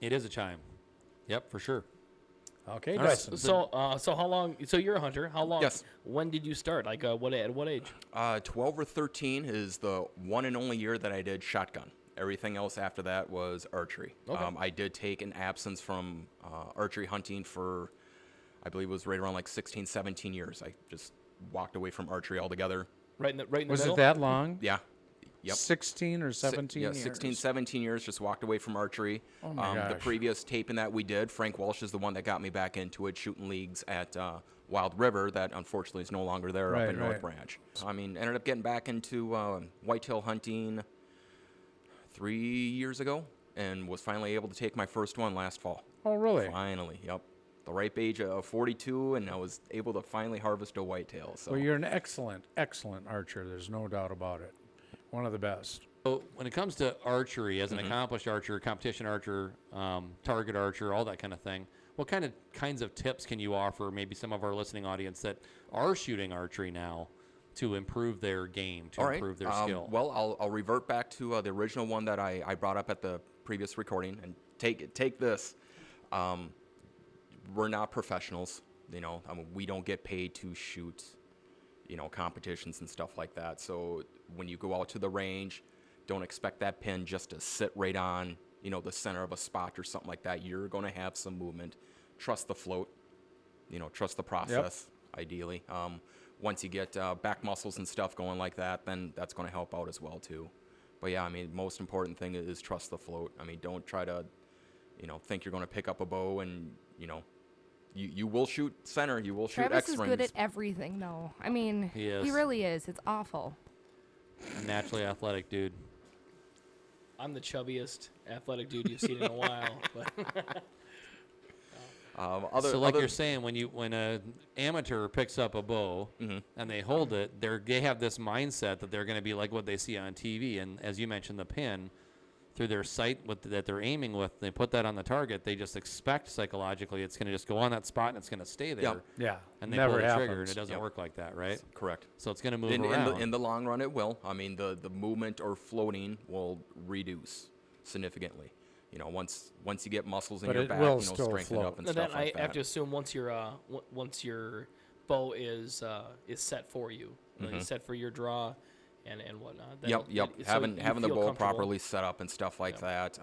It is a chime. Yep, for sure. Okay, All right, Dustin. so how long? So you're a hunter. How long? Yes. When did you start? Like at what age? 12 or 13 is the one and only year that I did shotgun. Everything else after that was archery. Okay. I did take an absence from archery hunting for, I believe it was right around like 16, 17 years. I just walked away from archery altogether. Right in the Was middle. it that long? Yeah. Yep. 16 or 17 Yeah, years? 16, 17 years, just walked away from archery. Oh my The gosh. previous taping that we did, Frank Walsh is the one that got me back into it, shooting leagues at Wild River that unfortunately is no longer there up in North Branch. I mean, ended up getting back into whitetail hunting 3 years ago and was finally able to take my first one last fall. Oh, really? Finally, yep. The ripe age of 42, and I was able to finally harvest a whitetail. So. Well, you're an excellent, excellent archer. There's no doubt about it. One of the best. So when it comes to archery, as an accomplished archer, competition archer, target archer, all that kind of thing, what kinds of tips can you offer maybe some of our listening audience that are shooting archery now to improve their game, to improve their skill? Well, I'll revert back to the original one that I brought up at the previous recording, and take this. We're not professionals, you know. I mean, we don't get paid to shoot competitions and stuff like that. So when you go out to the range, don't expect that pin just to sit right on, the center of a spot or something like that. You're going to have some movement. Trust the float, trust the process, ideally. Once you get back muscles and stuff going like that, then that's going to help out as well, too. But, yeah, most important thing is trust the float. Don't try to, think you're going to pick up a bow and, you will shoot center, you will shoot Travis X-rings. is good at everything, though. He is. He really is. It's awful. Naturally athletic dude. I'm the chubbiest athletic dude you've seen in a while. But So you're saying, when a amateur picks up a bow and they hold it, they have this mindset that they're going to be like what they see on TV. And as you mentioned, the pin through their sight that they're aiming with, they put that on the target. They just expect psychologically it's going to just go on that spot and it's going to stay there. Yep. Yeah. And they Never pull the trigger happens. and it doesn't work like that, right? Correct. So it's going to move around. In the long run, it will. The movement or floating will reduce significantly. Once you get muscles in your back, strengthen up and stuff like that. I have to assume once your bow is set for you, set for your draw, and whatnot. Yep. Having the bow properly set up and stuff like that.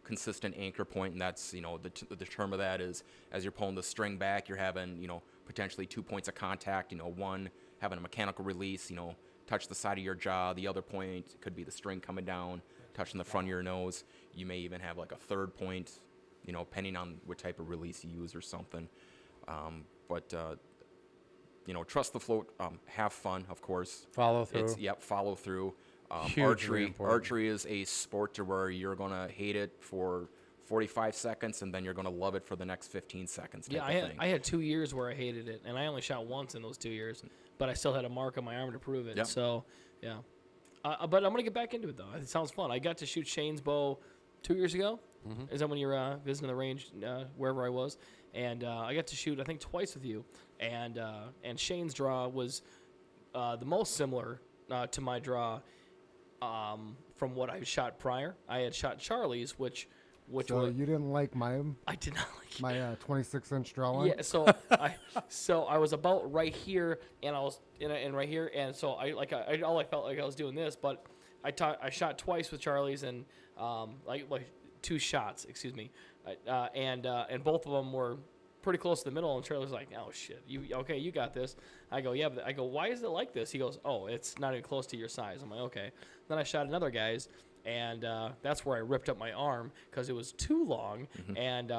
Consistent anchor point, and that's the term of that is as you're pulling the string back, you're having potentially 2 points of contact. One having a mechanical release, touch the side of your jaw. The other point could be the string coming down, touching the front of your nose. You may even have like a third point, depending on what type of release you use or something. Trust the float. Have fun, of course. Follow through. Follow through. Hugely Archery is a sport to where you're gonna hate it for 45 seconds and then you're gonna love it for the next 15 seconds. I had 2 years where I hated it, and I only shot once in those 2 years, but I still had a mark on my arm to prove it. Yep. So, yeah. But I'm gonna get back into it though. It sounds fun. I got to shoot Shane's bow 2 years ago. Mm-hmm. Is that when you were visiting the range wherever I was? And I got to shoot I think twice with you. And Shane's draw was the most similar to my draw from what I shot prior. I had shot Charlie's, which so you didn't like mine? I did not like my 26-inch draw line. Yeah, so I was about right here, and I was in right here, and so I felt like I was doing this, but I shot twice with Charlie's and like 2 shots, excuse me, and both of them were pretty close to the middle, and Charlie was like, "Oh shit, you got this." I go, "Yeah," but I go, "Why is it like this?" He goes, "Oh, it's not even close to your size." I'm like, "Okay." Then I shot another guy's, and that's where I ripped up my arm because it was too long, and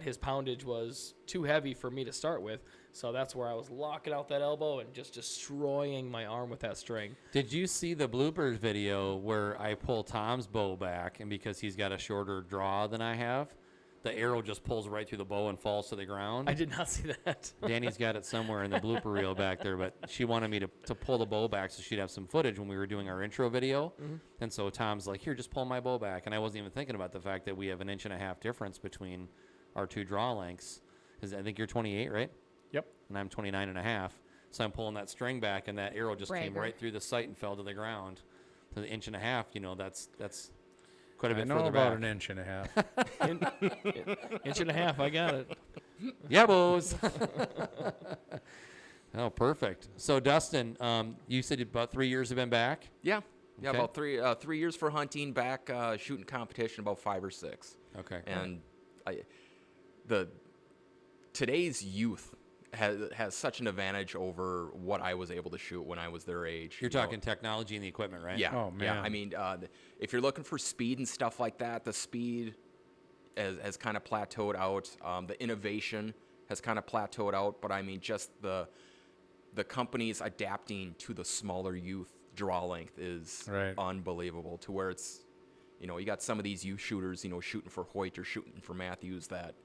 his poundage was too heavy for me to start with. So that's where I was locking out that elbow and just destroying my arm with that string. Did you see the bloopers video where I pull Tom's bow back, and because he's got a shorter draw than I have, the arrow just pulls right through the bow and falls to the ground? I did not see that. Danny's got it somewhere in the blooper reel back there, but she wanted me to pull the bow back so she'd have some footage when we were doing our intro video. Mm-hmm. And so Tom's like, "Here, just pull my bow back." And I wasn't even thinking about the fact that we have 1.5 inch difference between our 2 draw lengths. Because I think you're 28, right? Yep. And I'm 29.5. So I'm pulling that string back, and that arrow just came right through the sight and fell to the ground. So the 1.5 inch, that's quite a bit further back. I know about 1.5 inches. 1.5 inches, I got it. Yeah, boys. Oh, perfect. So, Dustin, you said about 3 years have been back? Yeah. Yeah, okay. About 3 years for hunting, back shooting competition about 5 or 6. Okay. And today's youth has such an advantage over what I was able to shoot when I was their age. You're talking technology and the equipment, right? Yeah. Oh, man. Yeah. If you're looking for speed and stuff like that, the speed has kind of plateaued out. The innovation has kind of plateaued out. But just the companies adapting to the smaller youth draw length is unbelievable. To where it's, you got some of these youth shooters, shooting for Hoyt or shooting for Matthews that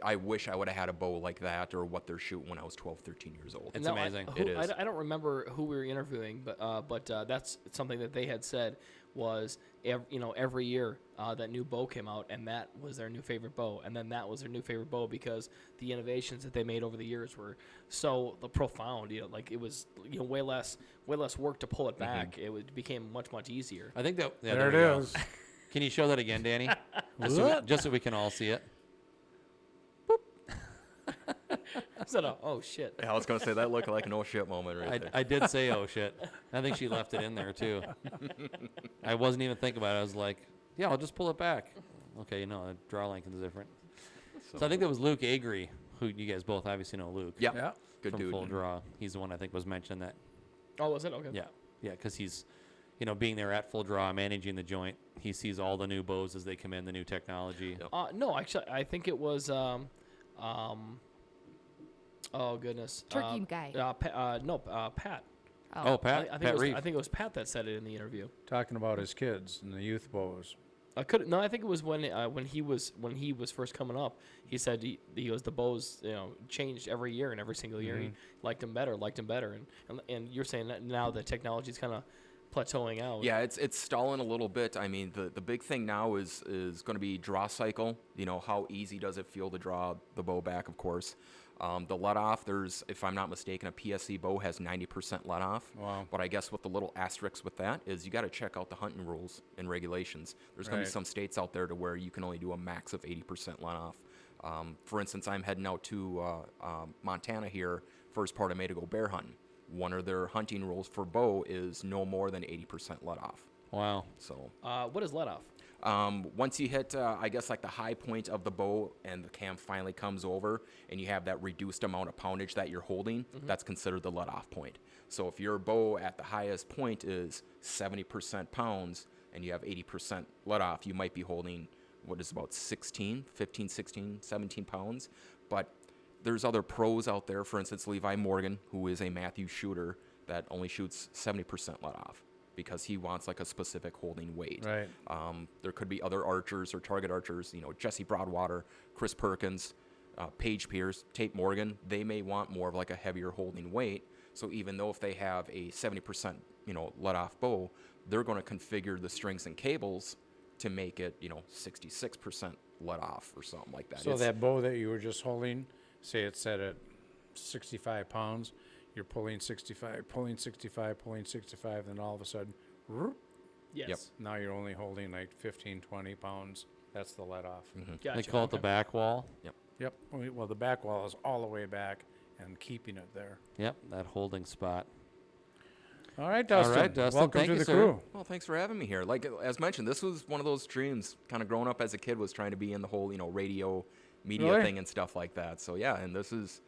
I wish I would have had a bow like that or what they're shooting when I was 12, 13 years old. It's amazing. It is. I don't remember who we were interviewing, but that's something that they had said was every year that new bow came out, and that was their new favorite bow, and then that was their new favorite bow because the innovations that they made over the years were so profound. Like it was way less work to pull it back. Mm-hmm. It became much easier. I think that there it is. Can you show that again, Danny? just so we can all see it. Instead of, oh shit. Yeah, I was gonna say that looked like an oh shit moment right there. I did say oh shit. I think she left it in there too. I wasn't even thinking about it. I was like, yeah, I'll just pull it back. Okay, the draw length is different. So I think that was Luke Agri, who you guys both obviously know Luke. Yeah. Good from dude. Full Draw. He's the one I think was mentioned that. Oh, was it? Okay. Yeah, because he's, being there at Full Draw, managing the joint, he sees all the new bows as they come in, the new technology. No, actually, I think it was, oh goodness. Turkey guy. Pat. Oh, Pat. I think Pat I think it was Pat that said it in the interview. Talking about his kids and the youth bows. I think it was when he was first coming up. He said he goes, the bows changed every year, and every single year he liked them better, and you're saying that now the technology's kind of plateauing out. Yeah, it's stalling a little bit. I mean, the big thing now is going to be draw cycle. How easy does it feel to draw the bow back? Of course. The let off, if I'm not mistaken, a PSE bow has 90% let off. Wow. But I guess what the little asterisk with that is you got to check out the hunting rules and regulations. There's going to be some states out there to where you can only do a max of 80% let off. For instance, I'm heading out to Montana here first part of May to go bear hunting. One of their hunting rules for bow is no more than 80% let off. Wow. So. What is let off? Once you hit, I guess, like the high point of the bow and the cam finally comes over and you have that reduced amount of poundage that you're holding, that's considered the let-off point. So if your bow at the highest point is 70% pounds and you have 80% let-off, you might be holding what is about 15, 16, 17 pounds. But there's other pros out there, for instance, Levi Morgan, who is a Matthews shooter that only shoots 70% let-off, because he wants like a specific holding weight. Right. There could be other archers or target archers, Jesse Broadwater, Chris Perkins, Paige Pierce, Tate Morgan. They may want more of like a heavier holding weight. So even though if they have a 70%, let off bow, they're going to configure the strings and cables to make it, 66% let off or something like that. So that bow that you were just holding, say it's set at 65 pounds, you're pulling 65, then all of a sudden, whoop, Yes. Yep. now you're only holding like 15, 20 pounds. That's the let off. Gotcha. They call it the back wall. Yep. Well, the back wall is all the way back and keeping it there. Yep, that holding spot. All right, Dustin. Welcome Thank to you, the sir. crew. Well, thanks for having me here. Like, as mentioned, this was one of those dreams kind of growing up as a kid, was trying to be in the whole, radio media thing and stuff like that. So, yeah, and this is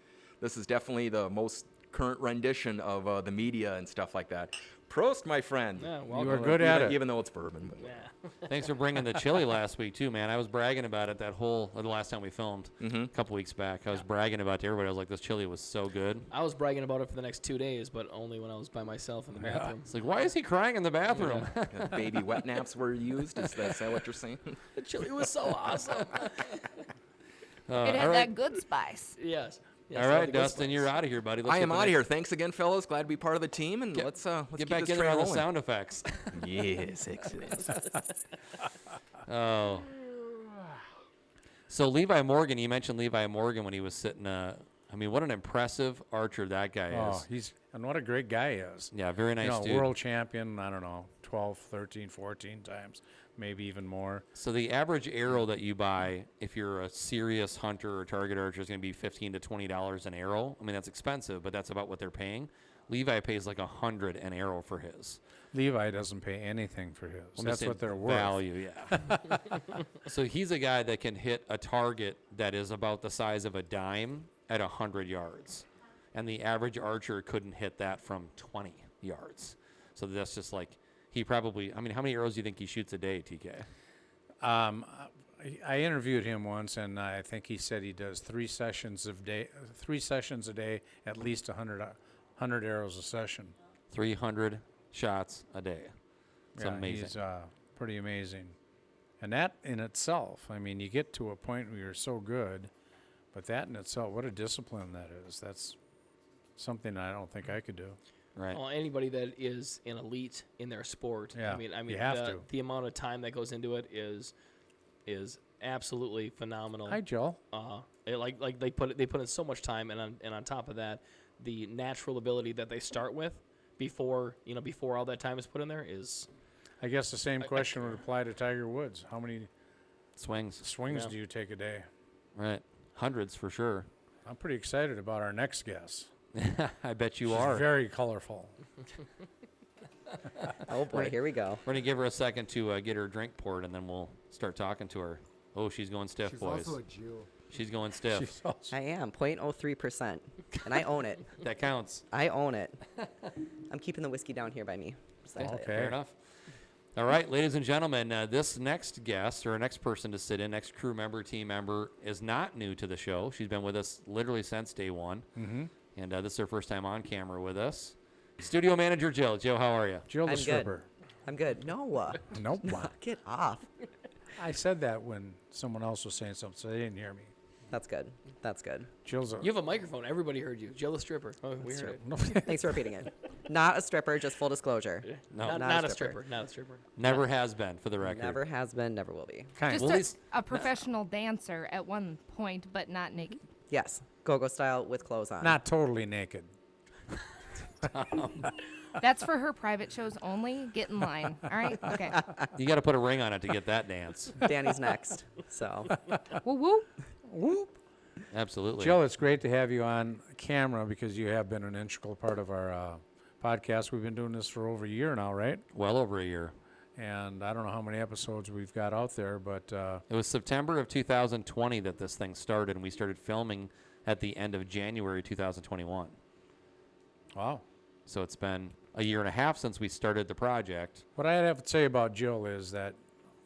definitely the most current rendition of the media and stuff like that. Prost, my friend. Yeah, You welcome. were good at it. Even though it's bourbon. But. Yeah. Thanks for bringing the chili last week too, man. I was bragging about it the last time we filmed a couple weeks back. I was bragging about it to everybody. I was like, this chili was so good. I was bragging about it for the next 2 days, but only when I was by myself in the bathroom. It's like, why is he crying in the bathroom? Baby wet naps were used. Is that what you're saying? The chili was so awesome. It had that good spice. Yes. All right, Dustin, you're out of here, buddy. I am out of here. Thanks again, fellas. Glad to be part of the team, and let's get keep back this in train there on the rolling. sound effects. Yes, excellent. Oh. So Levi Morgan, you mentioned Levi Morgan when he was sitting. What an impressive archer that guy is. And what a great guy he is. Yeah, very nice dude. World champion, I don't know, 12, 13, 14 times, maybe even more. So the average arrow that you buy, if you're a serious hunter or target archer, is going to be $15 to $20 an arrow. I mean, that's expensive, but that's about what they're paying. Levi pays like $100 an arrow for his. Levi doesn't pay anything for his. Let me That's say what they're worth. Value, yeah. So he's a guy that can hit a target that is about the size of a dime at 100 yards. And the average archer couldn't hit that from 20 yards. So that's just like, he probably, how many arrows do you think he shoots a day, TK? I interviewed him once, and I think he said he does 3 sessions a day, at least 100 arrows a session. 300 shots a day. It's amazing. He's pretty amazing. And that in itself, you get to a point where you're so good, but that in itself, what a discipline that is. That's something I don't think I could do. Right. Well, anybody that is an elite in their sport, Yeah, you have to. The amount of time that goes into it is absolutely phenomenal. Hi, Joel. Like they put in so much time, and on top of that, the natural ability that they start with before all that time is put in there is. I guess the same question would apply to Tiger Woods. How many swings do you take a day? Right. Hundreds for sure. I'm pretty excited about our next guest. I bet you She's are. very colorful. Oh boy, here we go. We're going to give her a second to get her drink poured, and then we'll start talking to her. Oh, she's going stiff, She's boys. also a Jew. She's going stiff. She's also I am 0.03%, and I own it. That counts. I own it. I'm keeping the whiskey down here by me. Just like that. Okay. Fair enough. All right, ladies and gentlemen, this next guest or next person to sit in, next crew member, team member, is not new to the show. She's been with us literally since day one. Mm-hmm. And this is her first time on camera with us. Studio manager Jill. Jill, how are you? Jill the I'm stripper. I'm good. No. Nope. Get off. I said that when someone else was saying something, so they didn't hear me. That's good. That's good. Jill's a You have a microphone. Everybody heard you. Jill the stripper. Oh, we heard it. No, Thanks for repeating it. Not a stripper, just full disclosure. No, Not a stripper. Not a stripper. never has been, for the record. Never has been, never will be. kind Just of. Well, at least- a professional dancer at one point, but not naked. Yes. Go-go style with clothes on. Not totally naked. That's for her private shows only. Get in line. All right? Okay. You got to put a ring on it to get that dance. Danny's next. So Woo woo. Whoop. Absolutely. Jill, it's great to have you on camera because you have been an integral part of our podcast. We've been doing this for over a year now, right? Well over a year. And I don't know how many episodes we've got out there, but It was September of 2020 that this thing started, and we started filming at the end of January 2021. wow. So it's been a year and a half since we started the project. What I have to say about Jill is that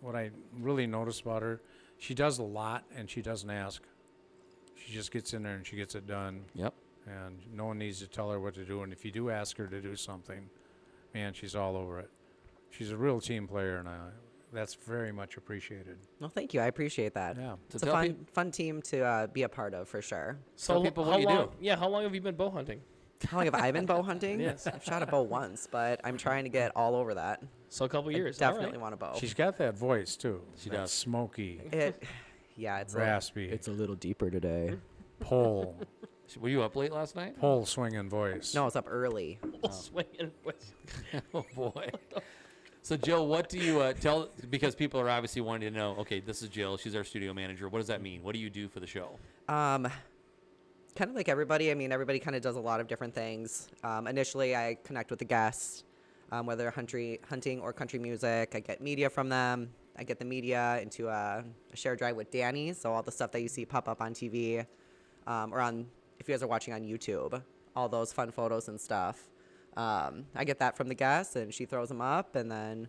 what I really notice about her, she does a lot and she doesn't ask. She just gets in there and she gets it done. Yep. And no one needs to tell her what to do. And if you do ask her to do something, man, she's all over it. She's a real team player, and that's very much appreciated. well, thank you. I appreciate that. Yeah. It's So a tell fun team to be a part of for sure. Tell people how what you do. long, Yeah, how long have you been bow hunting? How long have I been bow hunting? Yes. I've shot a bow once, but I'm trying to get all over that. So a couple years. I All definitely right. want a bow. She's got that voice, too. She that does. Smoky, It's raspy, a little deeper today. pole Were you up late last night? swinging voice. No, it's up early. Swinging with- Oh, boy. So, Jill, what do you tell, because people are obviously wanting to know, okay, this is Jill. She's our studio manager. What does that mean? What do you do for the show? Kind of like everybody. I mean, everybody kind of does a lot of different things. Initially, I connect with the guests, whether hunting or country music. I get media from them. I get the media into a shared drive with Danny. So all the stuff that you see pop up on TV or on, if you guys are watching on YouTube, all those fun photos and stuff. I get that from the guests, and she throws them up. And then,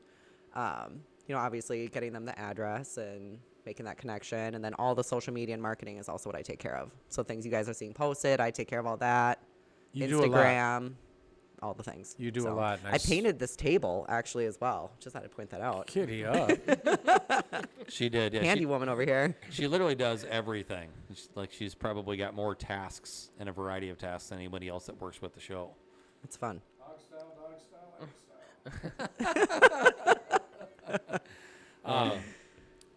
obviously getting them the address and making that connection. And then all the social media and marketing is also what I take care of. So things you guys are seeing posted, I take care of all that. You do a lot. Instagram, all the things. You do a So lot. I painted this table actually as well. Just had to point that out. Kitty up. She did. Yeah, Handy woman over here. she literally does everything. She's probably got more tasks and a variety of tasks than anybody else that works with the show. It's fun.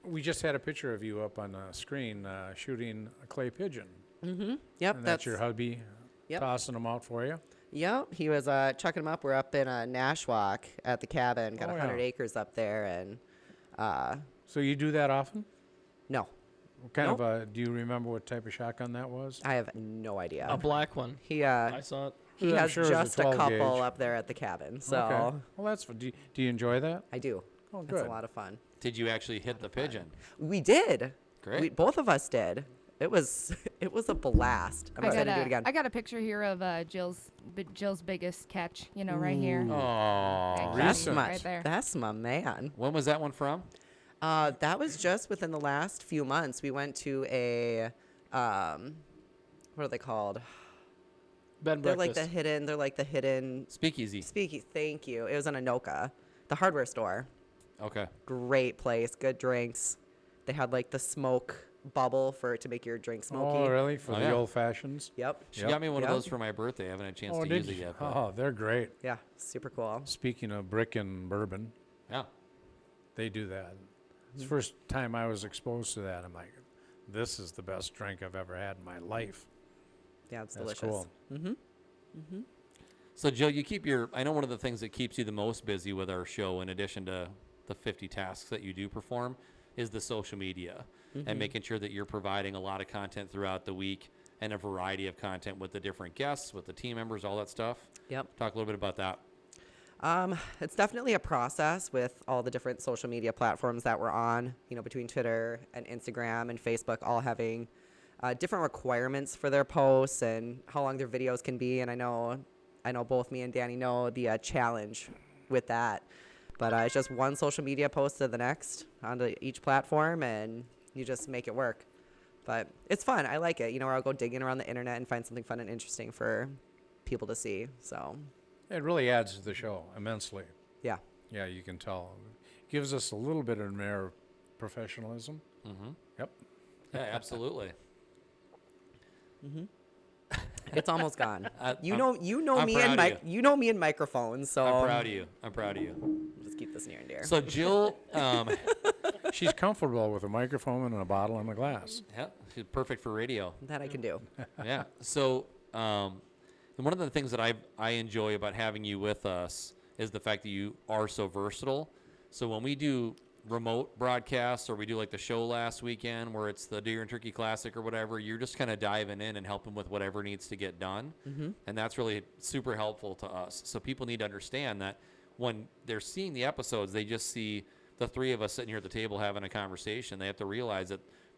We just had a picture of you up on the screen shooting a clay pigeon. Mm-hmm. Yep. And that's your hubby Yep. tossing them out for you. Yep. He was chucking them up. We're up in Nashwauk at the cabin. Got Oh, 100 yeah. acres up there. And So you do that often? no, What kind of do you remember what type of shotgun that was? I have no idea. A black one. He I saw it. he I'm has sure it was a just a 12 couple gauge. up there at the cabin. So Okay. Well, that's fun. Do you enjoy that? I do. Oh, It's good. a lot of fun. Did you actually hit the pigeon? We did. Great. Both of us did. It was a blast. I'm excited to do it again. I got a picture here of Jill's biggest catch. Right here. Oh, That's Recent. much. Right there. That's my man. when was that one from? That was just within the last few months. We went to a what are they called? Bed and They're breakfast. like the hidden Speakeasy. speakeasy. Thank you. It was in Anoka, the hardware store. Okay. Great place, good drinks. They had like the smoke bubble to make your drink smoky. Oh, really? For Oh, the yeah. old fashions? Yep. She got me one of Yep. those for my birthday. I haven't had a chance Oh, to did use it you? yet. But Oh, they're great. Yeah, super cool. Speaking of brick and bourbon, yeah. they do that. It's the first time I was exposed to that. I'm like, this is the best drink I've ever had in my life. Yeah, it's That's delicious. cool. So, Joe, I know one of the things that keeps you the most busy with our show, in addition to the 50 tasks that you do perform, is the social media and making sure that you're providing a lot of content throughout the week and a variety of content with the different guests, with the team members, all that stuff. Yep. Talk a little bit about that. It's definitely a process with all the different social media platforms that we're on, between Twitter and Instagram and Facebook, all having different requirements for their posts and how long their videos can be. And I know both me and Danny know the challenge with that. But it's just one social media post to the next onto each platform, and you just make it work. But it's fun. I like it. Where I'll go digging around the internet and find something fun and interesting for people to see. So it really adds to the show immensely. Yeah. Yeah, you can tell. It gives us a little bit of an air of professionalism. Mm-hmm. Yep. Yeah, absolutely. Mm-hmm. It's almost gone. I'm me proud of you know me and microphones, so I'm proud of you. I'm proud of you. Just keep this near and dear. So Jill, she's comfortable with a microphone and a bottle and a glass. Yeah, she's perfect for radio. That I can do. Yeah. So one of the things that I enjoy about having you with us is the fact that you are so versatile. So when we do remote broadcasts, or we do like the show last weekend where it's the Deer and Turkey Classic or whatever, you're just kind of diving in and helping with whatever needs to get done. Mm-hmm. And that's really super helpful to us. So people need to understand that when they're seeing the episodes, they just see the three of us sitting here at the table having a conversation. They have to realize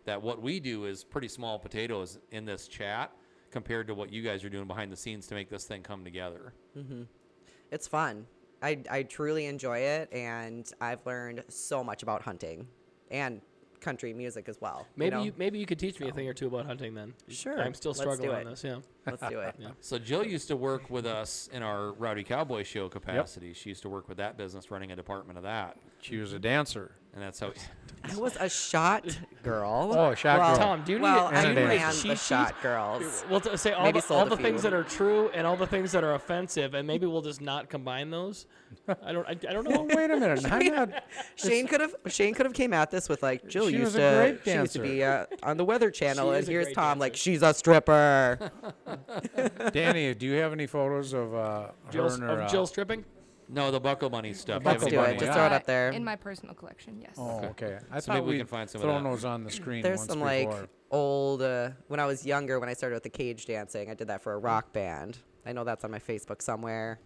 that what we do is pretty small potatoes in this chat compared to what you guys are doing behind the scenes to make this thing come together. Mm-hmm. It's fun. I truly enjoy it, and I've learned so much about hunting and country music as well. Maybe you could teach me a thing or two about hunting then. Sure. I'm still struggling on this. Yeah. Let's do it. Yeah. So Jill used to work with us in our Rowdy Cowboy Show capacity. Yep. She used to work with that business, running a department of that. She was a dancer. And that's how... I was a shot girl. Oh, a shot girl. Tom, do you need I need ran a the shot girls. We'll say all the things that are true and all the things that are offensive, and maybe we'll just not combine those. I don't know. Oh, wait a minute. Shane could have came at this with like, Jill she used was a great she used to be dancer. on the Weather Channel, She and is a here's great Tom dancer. like, she's a stripper. Danny, do you have any photos of Jill stripping? No, the Buckle Bunny stuff. Buckle Let's do Bunny, it. Just yeah. throw it up there. In my personal collection, yes. Oh, okay. I So thought maybe we we'd can find some of thrown that. those on the screen There's once some before. like old when I was younger, when I started with the cage dancing, I did that for a rock band. I know that's on my Facebook somewhere.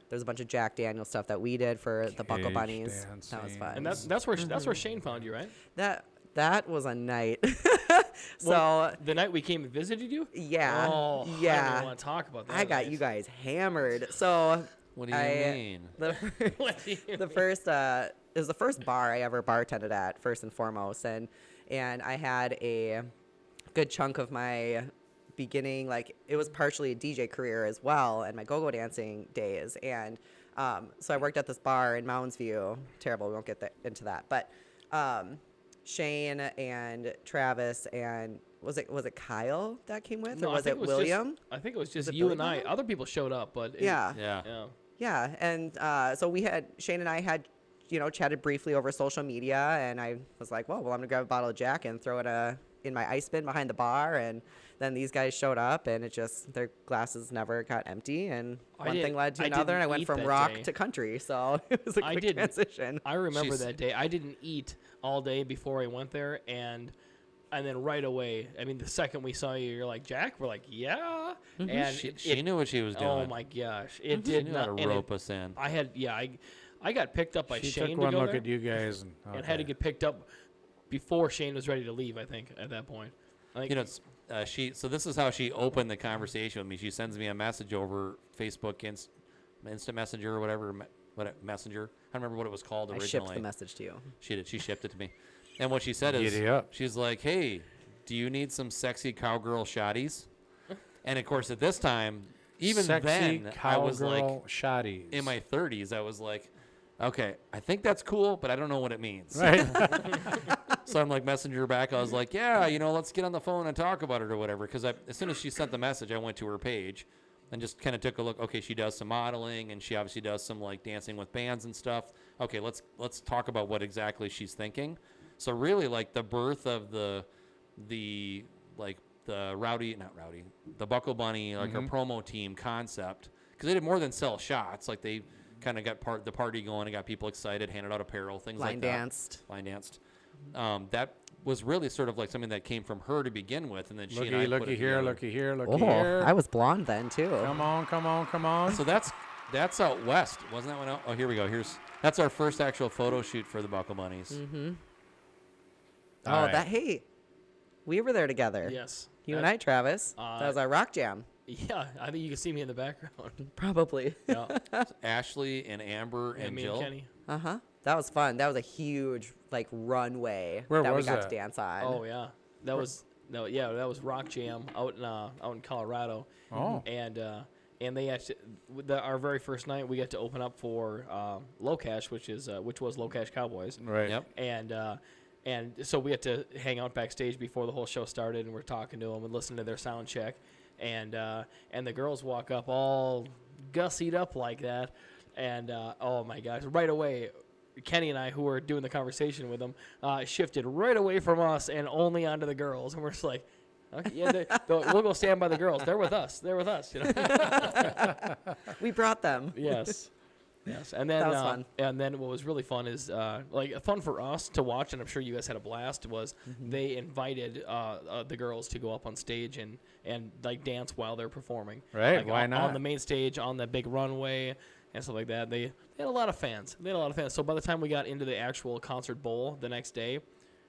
There's a bunch of Jack Daniel stuff that we did for the Buckle Cage Bunnies. dancing. That was fun. And that's where Shane found you, right? That was a night. Well, the night we came and visited you? Yeah. Oh, yeah. I don't even want to talk about that. I got you guys hammered. So What do you mean? The first it was the first bar I ever bartended at, first and foremost, and I had a good chunk of my beginning, like it was partially a DJ career as well, and my go-go dancing days, and so I worked at this bar in Mounds View. Terrible, we won't get into that, but Shane and Travis and was it Kyle that came with, or was it William? I think it was just it you Billy and I. Bob? Other people showed up, but Yeah, and so Shane and I had, chatted briefly over social media, and I was like, well, I'm gonna grab a bottle of Jack and throw it in my ice bin behind the bar, and then these guys showed up, and their glasses never got empty, and one thing led to another, and I went from rock to country, so it was a quick transition. I remember that day. I didn't eat all day before I went there, and then right away, I mean, the second we saw you, you're like, Jack? We're like, yeah. Mm-hmm. And she knew what she was doing. Oh my gosh, it She did knew not how to rope us in. I got picked up by She Shane took to one go look there, at you guys and had to get picked up before Shane was ready to leave. I think at that point. So this is how she opened the conversation with me. She sends me a message over Facebook, Instant Messenger or whatever, Messenger. I don't remember what it was called originally. I shipped the message to you. She did. She shipped it to me. And what she said is, she's like, hey, do you need some sexy cowgirl shotties? And of course, at this time, even then, I was like, shotties. In my 30s, I was like, okay, I think that's cool, but I don't know what it means. Right. So I'm like messaging her back. I was like, yeah, let's get on the phone and talk about it or whatever. Because as soon as she sent the message, I went to her page and just kind of took a look. Okay, she does some modeling, and she obviously does some like dancing with bands and stuff. Okay, let's talk about what exactly she's thinking. So really, like the birth of the Buckle Bunny, like our promo team concept, because they did more than sell shots. Like they kind of got the party going and got people excited, handed out apparel, things like that. Line danced. was really sort of like something that came from her to begin with, and then she and I put looky it here, together. looky here, looky Oh, here. I was blonde then too. Come on, come on, come on. So that's out west, wasn't that one out? Oh, here we go. That's our first actual photo shoot for the Buckle Bunnies. Mm-hmm. All Oh, right. we were there together. Yes. You and I, Travis. That was our rock jam. Yeah, I think you can see me in the background. Probably. Yeah. Ashley and Amber and me Jill. and Kenny. Uh-huh. That was fun. That was a huge runway Where that was we got that? to dance on. Oh yeah, that was Rock Jam out in Colorado. Oh. And they actually our very first night we got to open up for Locash, which was Locash Cowboys. Right. Yep. And so we had to hang out backstage before the whole show started, and we're talking to them and listening to their sound check, and the girls walk up all gussied up like that, and oh my gosh, right away. Kenny and I, who were doing the conversation with them, shifted right away from us and only onto the girls, and we're just like, okay, yeah, we'll go stand by the girls. They're with us. You know? We brought them. Yes. Yes. And then That was fun. And then what was really fun is fun for us to watch, and I'm sure you guys had a blast. Was they invited the girls to go up on stage and like dance while they're performing. Right, Like, why not? on the main stage on the big runway and stuff like that. They had a lot of fans. So by the time we got into the actual concert bowl the next day,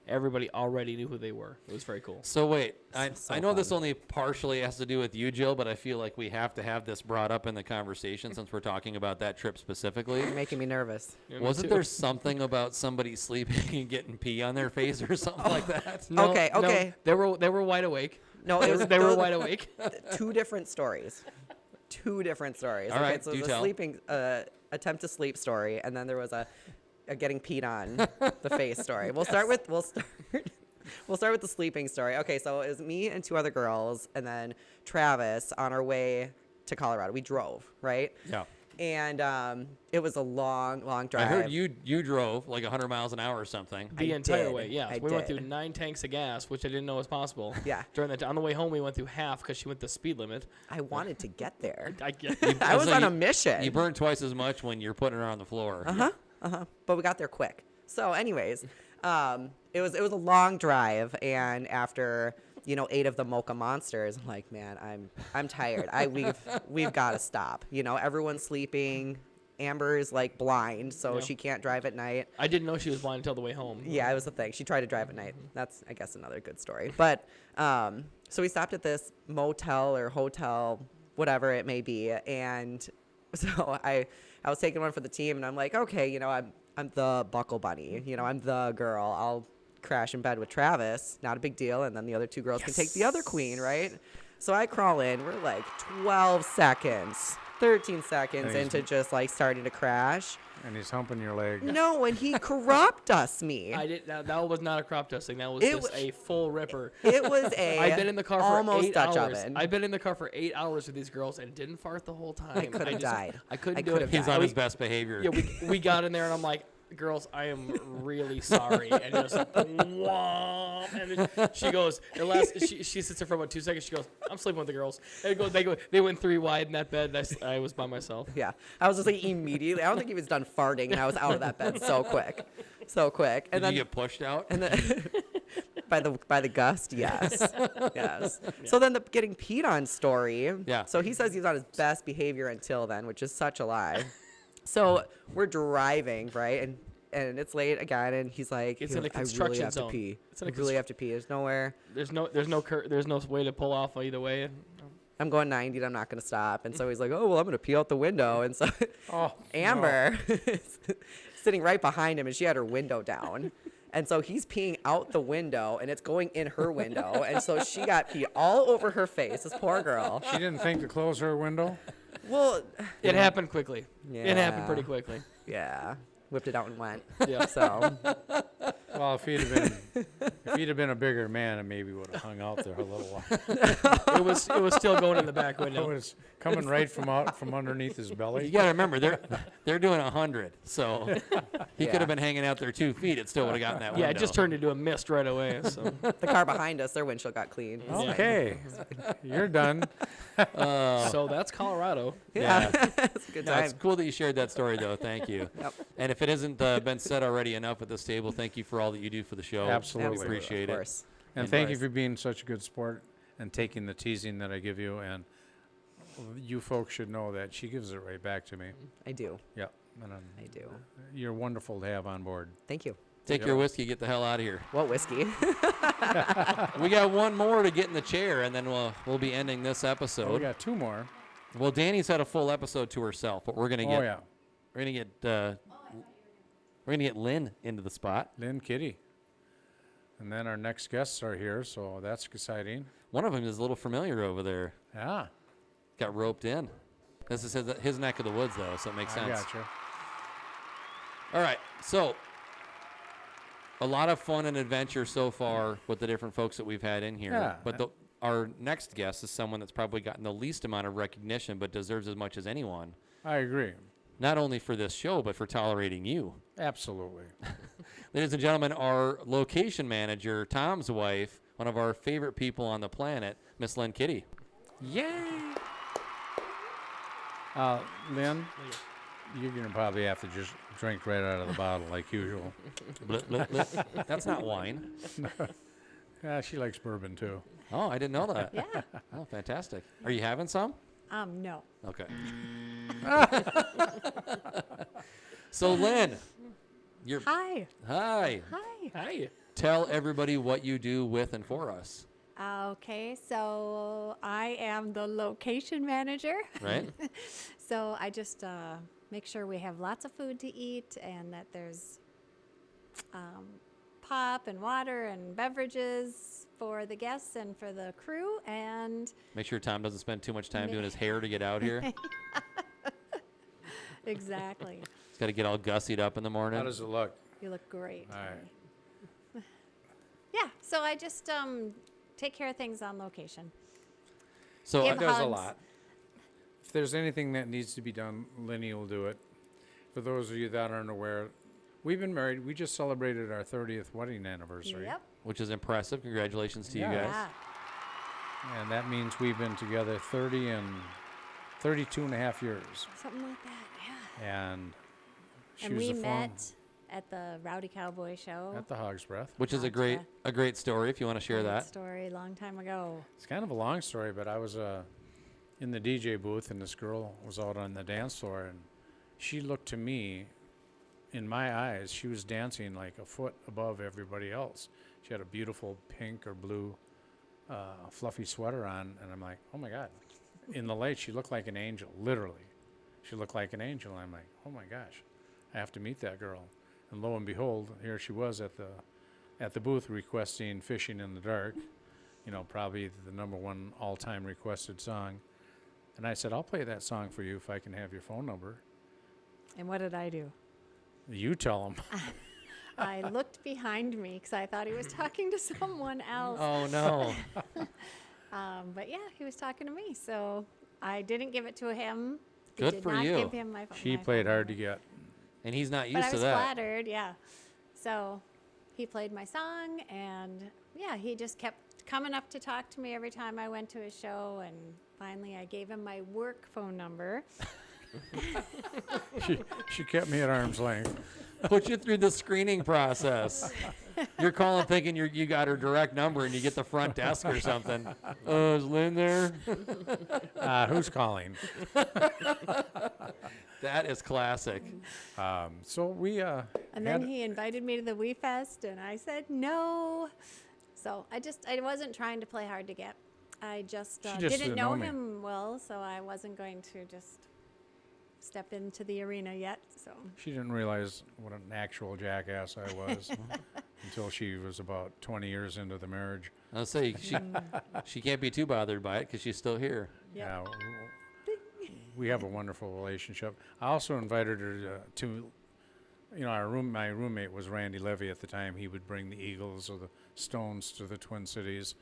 everybody already knew who they were. It was very cool. So wait, I know fun. this only partially has to do with you, Jill, but I feel like we have to have this brought up in the conversation since we're talking about that trip specifically. You're making me nervous. Yeah, me Wasn't too. there something about somebody sleeping and getting pee on their face or something like that? No, Okay, no, okay. they were wide awake. No, it was They were wide awake. Two different stories. All right, so do it was tell. a sleeping attempt to sleep story, and then there was a getting peed on the face story. We'll start with the sleeping story. Okay, so it was me and two other girls, and then Travis on our way to Colorado. We drove, right? Yeah. And it was a long drive. I heard you drove like 100 miles an hour or something. The entire did. way, yeah. I We went through did. 9 tanks of gas, which I didn't know was possible. Yeah. On the way home, we went through half because she went the speed limit. I wanted to get there. I get I was So on you- a mission. You burn twice as much when you're putting her on the floor. But we got there quick. So, anyways, it was a long drive, and after 8 of the Mocha Monsters, I'm like, man, I'm tired. We've got to stop. Everyone's sleeping. Amber is like blind, so Yeah. she can't drive at night. I didn't know she was blind until the way home. Yeah, it was the thing. She tried to drive at night. That's, I guess, another good story. But so we stopped at this motel or hotel, whatever it may be, and so I was taking one for the team, and I'm like, okay, I'm the Buckle Bunny. I'm the girl. I'll crash in bed with Travis. Not a big deal. And then the other two girls can take the other queen, right? So I crawl in. We're like 12 seconds, 13 seconds Nice. into just like starting to crash. And he's humping your leg. No, and he crop dusted me. I did. That was not a crop dusting. That was It just wa- a full ripper. It was I've been in the car for almost 8 Dutch hours. oven. I've been in the car for 8 hours with these girls and didn't fart the whole time. I could have died. I couldn't I do could it. have He's on his best behavior. Yeah, we got in there and I'm like, girls, I am really sorry. And just womp. And then she goes, she sits there for about 2 seconds. She goes, I'm sleeping with the girls. And they went 3 wide in that bed. And I was by myself. Yeah, I was just like immediately. I don't think he was done farting, and I was out of that bed so quick. And Did then you get pushed out? and then by the gust, yes. So then the getting peed on story. Yeah. So he says he's on his best behavior until then, which is such a lie. So we're driving, right, and it's late again, and he's like, It's he in a goes, I really construction have zone. to pee. It's in I a really have to pee. There's nowhere. There's no way to pull off either way. I'm going 90 and I'm not going to stop. And so he's like, oh, well, I'm going to pee out the window. And so Oh, Amber is sitting right behind him, and she had her window down. And so he's peeing out the window, and it's going in her window. And so she got pee all over her face, this poor girl. She didn't think to close her window? Well, It happened quickly. It happened Yeah. pretty quickly. yeah, whipped it out and went. Yeah. So, Well, if he'd have been a bigger man, it maybe would have hung out there a little while. It was still going in the back It window. was coming right from underneath his You belly. got to remember they're doing 100, so he Yeah. could have been hanging out there 2 feet. It still would have gotten that window. Yeah, it just turned into a mist right away. So the car behind us, their windshield got clean. Okay, you're done. so that's Colorado. Yeah. It's a good No, it's time. cool that you shared that story, though. Thank you. Yep. And if it hasn't been said already enough at this table, thank you for all that you do for the show. Absolutely. We appreciate Of it. course. And thank you for being such a good sport and taking the teasing that I give you. And you folks should know that she gives it right back to me. I do. Yep. And I do. You're wonderful to have on board. Thank you. Take your whiskey, get the hell out of here. What whiskey? We got one more to get in the chair, and then we'll be ending this episode. Oh, we got 2 more. Well, Danny's had a full episode to herself, but we're gonna get. Oh yeah. We're gonna get Lynne into the spot. Lynne, Kitty. And then our next guests are here, so that's exciting. One of them is a little familiar over there. Yeah. Got roped in. This is his neck of the woods, though, so it makes sense. I gotcha. All right, so a lot of fun and adventure so far with the different folks that we've had in here. Yeah. But our next guest is someone that's probably gotten the least amount of recognition, but deserves as much as anyone. I agree. Not only for this show, but for tolerating you. Absolutely. Ladies and gentlemen, our location manager, Tom's wife, one of our favorite people on the planet, Miss Lynne Kitty. Yay! Lynne, you're going to probably have to just drink right out of the bottle like usual. That's not wine. Yeah, she likes bourbon too. Oh, I didn't know that. Yeah. Oh, fantastic. Are you having some? No. Okay. So, Lynne, you're. Hi. Hi. Hi. Hi. Tell everybody what you do with and for us. Okay, so I am the location manager. Right. So I just make sure we have lots of food to eat and that there's pop and water and beverages for the guests and for the crew. And Make sure Tom doesn't spend too much time doing his hair to get out here. exactly. He's got to get all gussied up in the morning. How does it look? You look great. All right. Yeah, so I just take care of things on location. So Give That does a hugs. lot. If there's anything that needs to be done, Lynne will do it. For those of you that aren't aware, we've been married. We just celebrated our 30th wedding anniversary. Yep. which is impressive. Congratulations to Yeah. you guys. Yeah. And that means we've been together 32 and a half years. Something like that, yeah. And she And was we a met at the Rowdy Cowboy show. at the Hog's Breath. Which is a great story if you want to share Great that. story, long time ago. It's kind of a long story, but I was in the DJ booth, and this girl was out on the dance floor, and she looked to me. In my eyes, she was dancing like a foot above everybody else. She had a beautiful pink or blue fluffy sweater on, and I'm like, oh my God. In the light, she looked like an angel, literally. She looked like an angel. I'm like, oh my gosh, I have to meet that girl. And lo and behold, here she was at the booth requesting Fishing in the Dark, probably the #1 all-time requested song. And I said, I'll play that song for you if I can have your phone number. And what did I do? You tell him. I looked behind me because I thought he was talking to someone else. Oh, no. But yeah, he was talking to me, so I didn't give it to him. Good did for not you. Give him my phone. She my played phone hard to number. get. And he's not But used I to was that. flattered, yeah. So he played my song, and yeah, he just kept coming up to talk to me every time I went to his show, and finally I gave him my work phone number. She kept me at arm's length. Put you through the screening process. You're calling thinking you got her direct number and you get the front desk or something. Oh, is Lynne there? Who's calling? That is classic. So we And then he invited me to the Wii Fest, and I said no. So I wasn't trying to play hard to get. I just, didn't know me. him well, so I wasn't going to just step into the arena yet. So She didn't realize what an actual jackass I was until she was about 20 years into the marriage. I'll say she can't be too bothered by it because she's still here. yeah. We have a wonderful relationship. I also invited her to my roommate was Randy Levy at the time. He would bring the Eagles or the Stones to the Twin Cities.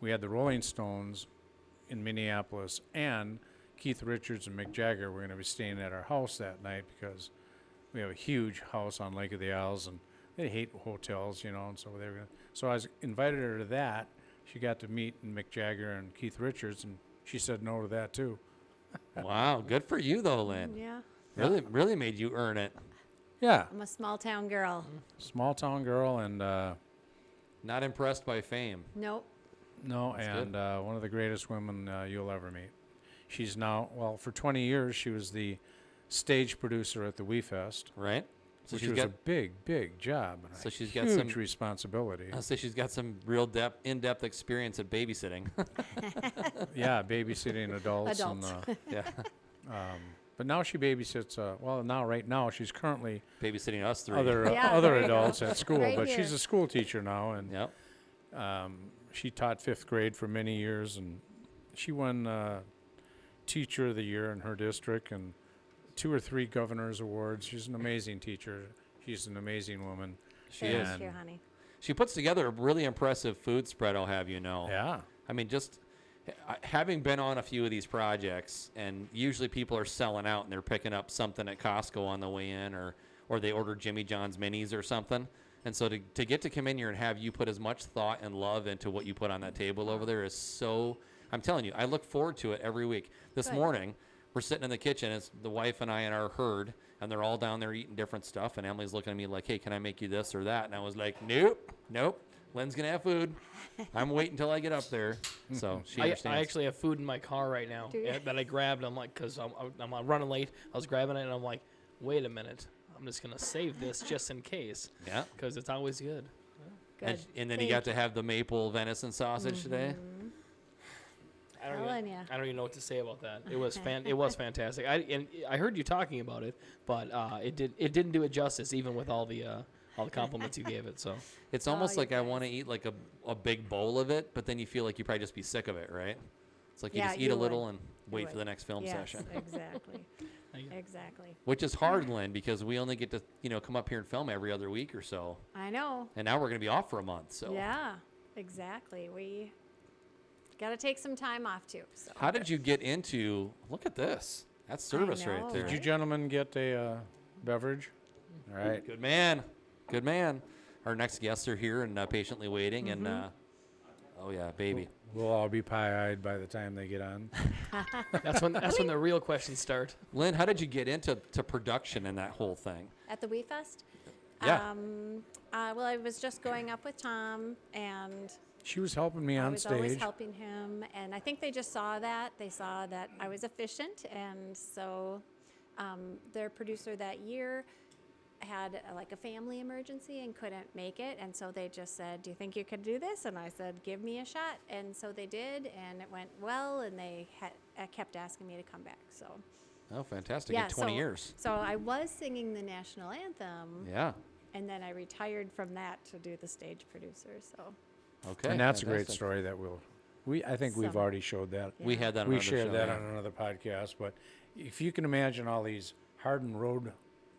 We had the Rolling Stones in Minneapolis, and Keith Richards and Mick Jagger were going to be staying at our house that night because we have a huge house on Lake of the Isles, and they hate hotels, and so they were gonna, so I invited her to that. She got to meet Mick Jagger and Keith Richards, and she said no to that too. Wow, good for you though, Lynne. Yeah. Really made you earn it. Yeah. I'm a small town girl. Small town girl, and Not impressed by fame. Nope. no, That's and one of the greatest women you'll ever meet. She's now, well, for 20 years, she was the stage producer at the Wee Fest, Right? So which she's was got a big job. And So a she's got huge some- responsibility. I'll say she's got some real in-depth experience at babysitting. Yeah, babysitting adults. Adults. And, Yeah. but now she babysits, right now, she's currently Babysitting us three. other Yeah, other there you go. adults at school, Right but here. she's a school teacher now, and Yep. she taught 5th grade for many years, and she won Teacher of the Year in her district and 2 or 3 governor's awards. She's an amazing teacher. She's an amazing woman. She Thank is. you, honey. She puts together a really impressive food spread, I'll have you know. Yeah. I mean, just having been on a few of these projects, and usually people are selling out and they're picking up something at Costco on the way in, or they order Jimmy John's minis or something. And so to get to come in here and have you put as much thought and love into what you put on that table over there is so, I'm telling you, I look forward to it every week. This Good. morning, we're sitting in the kitchen, it's the wife and I and our herd, and they're all down there eating different stuff, and Emily's looking at me like, hey, can I make you this or that? And I was like, nope, Lynn's going to have food. I'm waiting until I get up there. So she I understands. actually have food in my car right now Do you? that I grabbed. I'm like, because I'm running late. I was grabbing it, and I'm like, wait a minute. I'm just going to save this just in case. Yeah. Because it's always good. Good. And then you got to have the maple venison sausage today. Telling ya. I don't even know what to say about that. It was fantastic. I heard you talking about it, but it didn't do it justice, even with all the compliments you gave it. So It's almost you like I want to eat like a big bowl of it, but then you feel like you probably just be sick of it, right? It's like you Yeah, just eat you a little would. and You wait for would. the next film Yes, session. exactly. Thank you. Exactly. Which is hard, Lynn, because we only get to come up here and film every other week or so, I know. and now we're going to be off for a month. So Yeah, exactly. We got to take some time off too. So. how did you get into? Look at this. That's service right know, there. Did you gentlemen get a beverage? All right. Good man. Good man. Our next guests are here and patiently waiting, and oh yeah, baby. We'll all be pie-eyed by the time they get on. that's when the real questions start. Lynn, how did you get into production and that whole thing? At the Wee Fest? Yeah. Well, I was just going up with Tom, and She was helping me I on was always stage. helping him. And I think they just saw that. They saw that I was efficient, and so their producer that year had like a family emergency and couldn't make it, and so they just said, do you think you could do this? And I said, give me a shot. And so they did, and it went well, and they kept asking me to come back. So Oh, fantastic. yeah, In 20 so, years. so I was singing the national anthem, Yeah. and then I retired from that to do the stage producer. So Okay. And that's a great fantastic. story that I think we've Some- already showed that. We had that on We another shared show, that yeah. on another podcast, but if you can imagine all these hardened road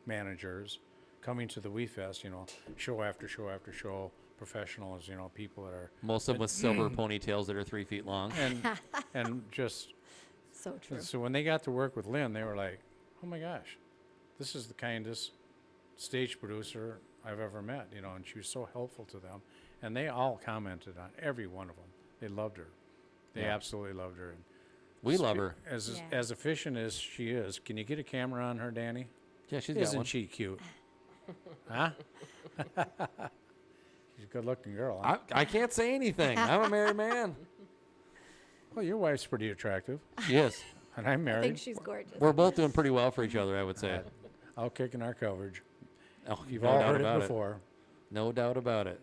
managers coming to the Wee Fest, show after show after show, professionals, people that are, Most of them with silver ponytails that are 3 feet long. and just, so true. so when they got to work with Lynn, they were like, oh my gosh, this is the kindest stage producer I've ever met, and she was so helpful to them. And they all commented on every one of them. They loved her. They Yeah. absolutely loved her. And We love her. As Yeah. as efficient as she is, can you get a camera on her, Danny? Yeah, she's got Isn't one. she cute? Huh? She's a good-looking girl. Huh? I can't say anything. I'm a married man. Well, your wife's pretty attractive, She is. and I'm I married. think she's gorgeous. We're both doing pretty well for each other, I would say. I'll kick in our coverage. Oh, You've no all doubt heard about it before. No doubt about it.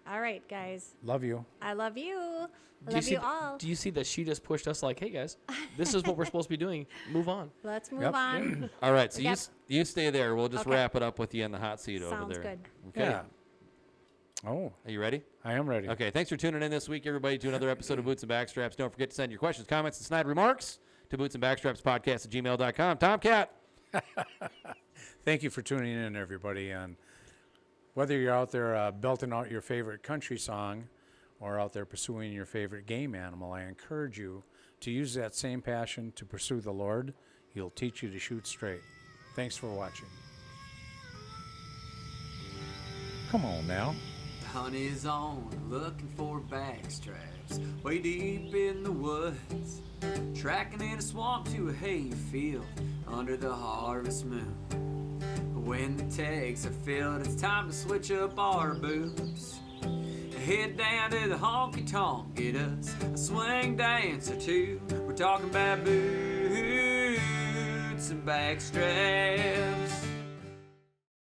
All right, guys. Love you. I love you. I Do you love see you th- all. Do you see that she just pushed us like, hey guys, this is what we're supposed to be doing. Move on. Let's move Yep. on. All right, so We you got- you stay there. We'll just Okay. wrap it up with you in the hot seat over Sounds there. good. Okay. Yeah. Oh, Are you ready? I am ready. Okay, thanks for tuning in this week, everybody, to another episode of Boots and Backstraps. Don't forget to send your questions, comments, and snide remarks to bootsandbackstrapspodcast@gmail.com. Tomcat. Thank you for tuning in, everybody. And whether you're out there belting out your favorite country song or out there pursuing your favorite game animal, I encourage you to use that same passion to pursue the Lord. He'll teach you to shoot straight. Thanks for watching. Come on now. The hunt is on, looking for backstraps, way deep in the woods, tracking in a swamp to a hay field under the harvest moon. When the tanks are filled, it's time to switch up our boots. Head down to the honky tonk, get us a swing dance or two. We're talking about boots and backstraps.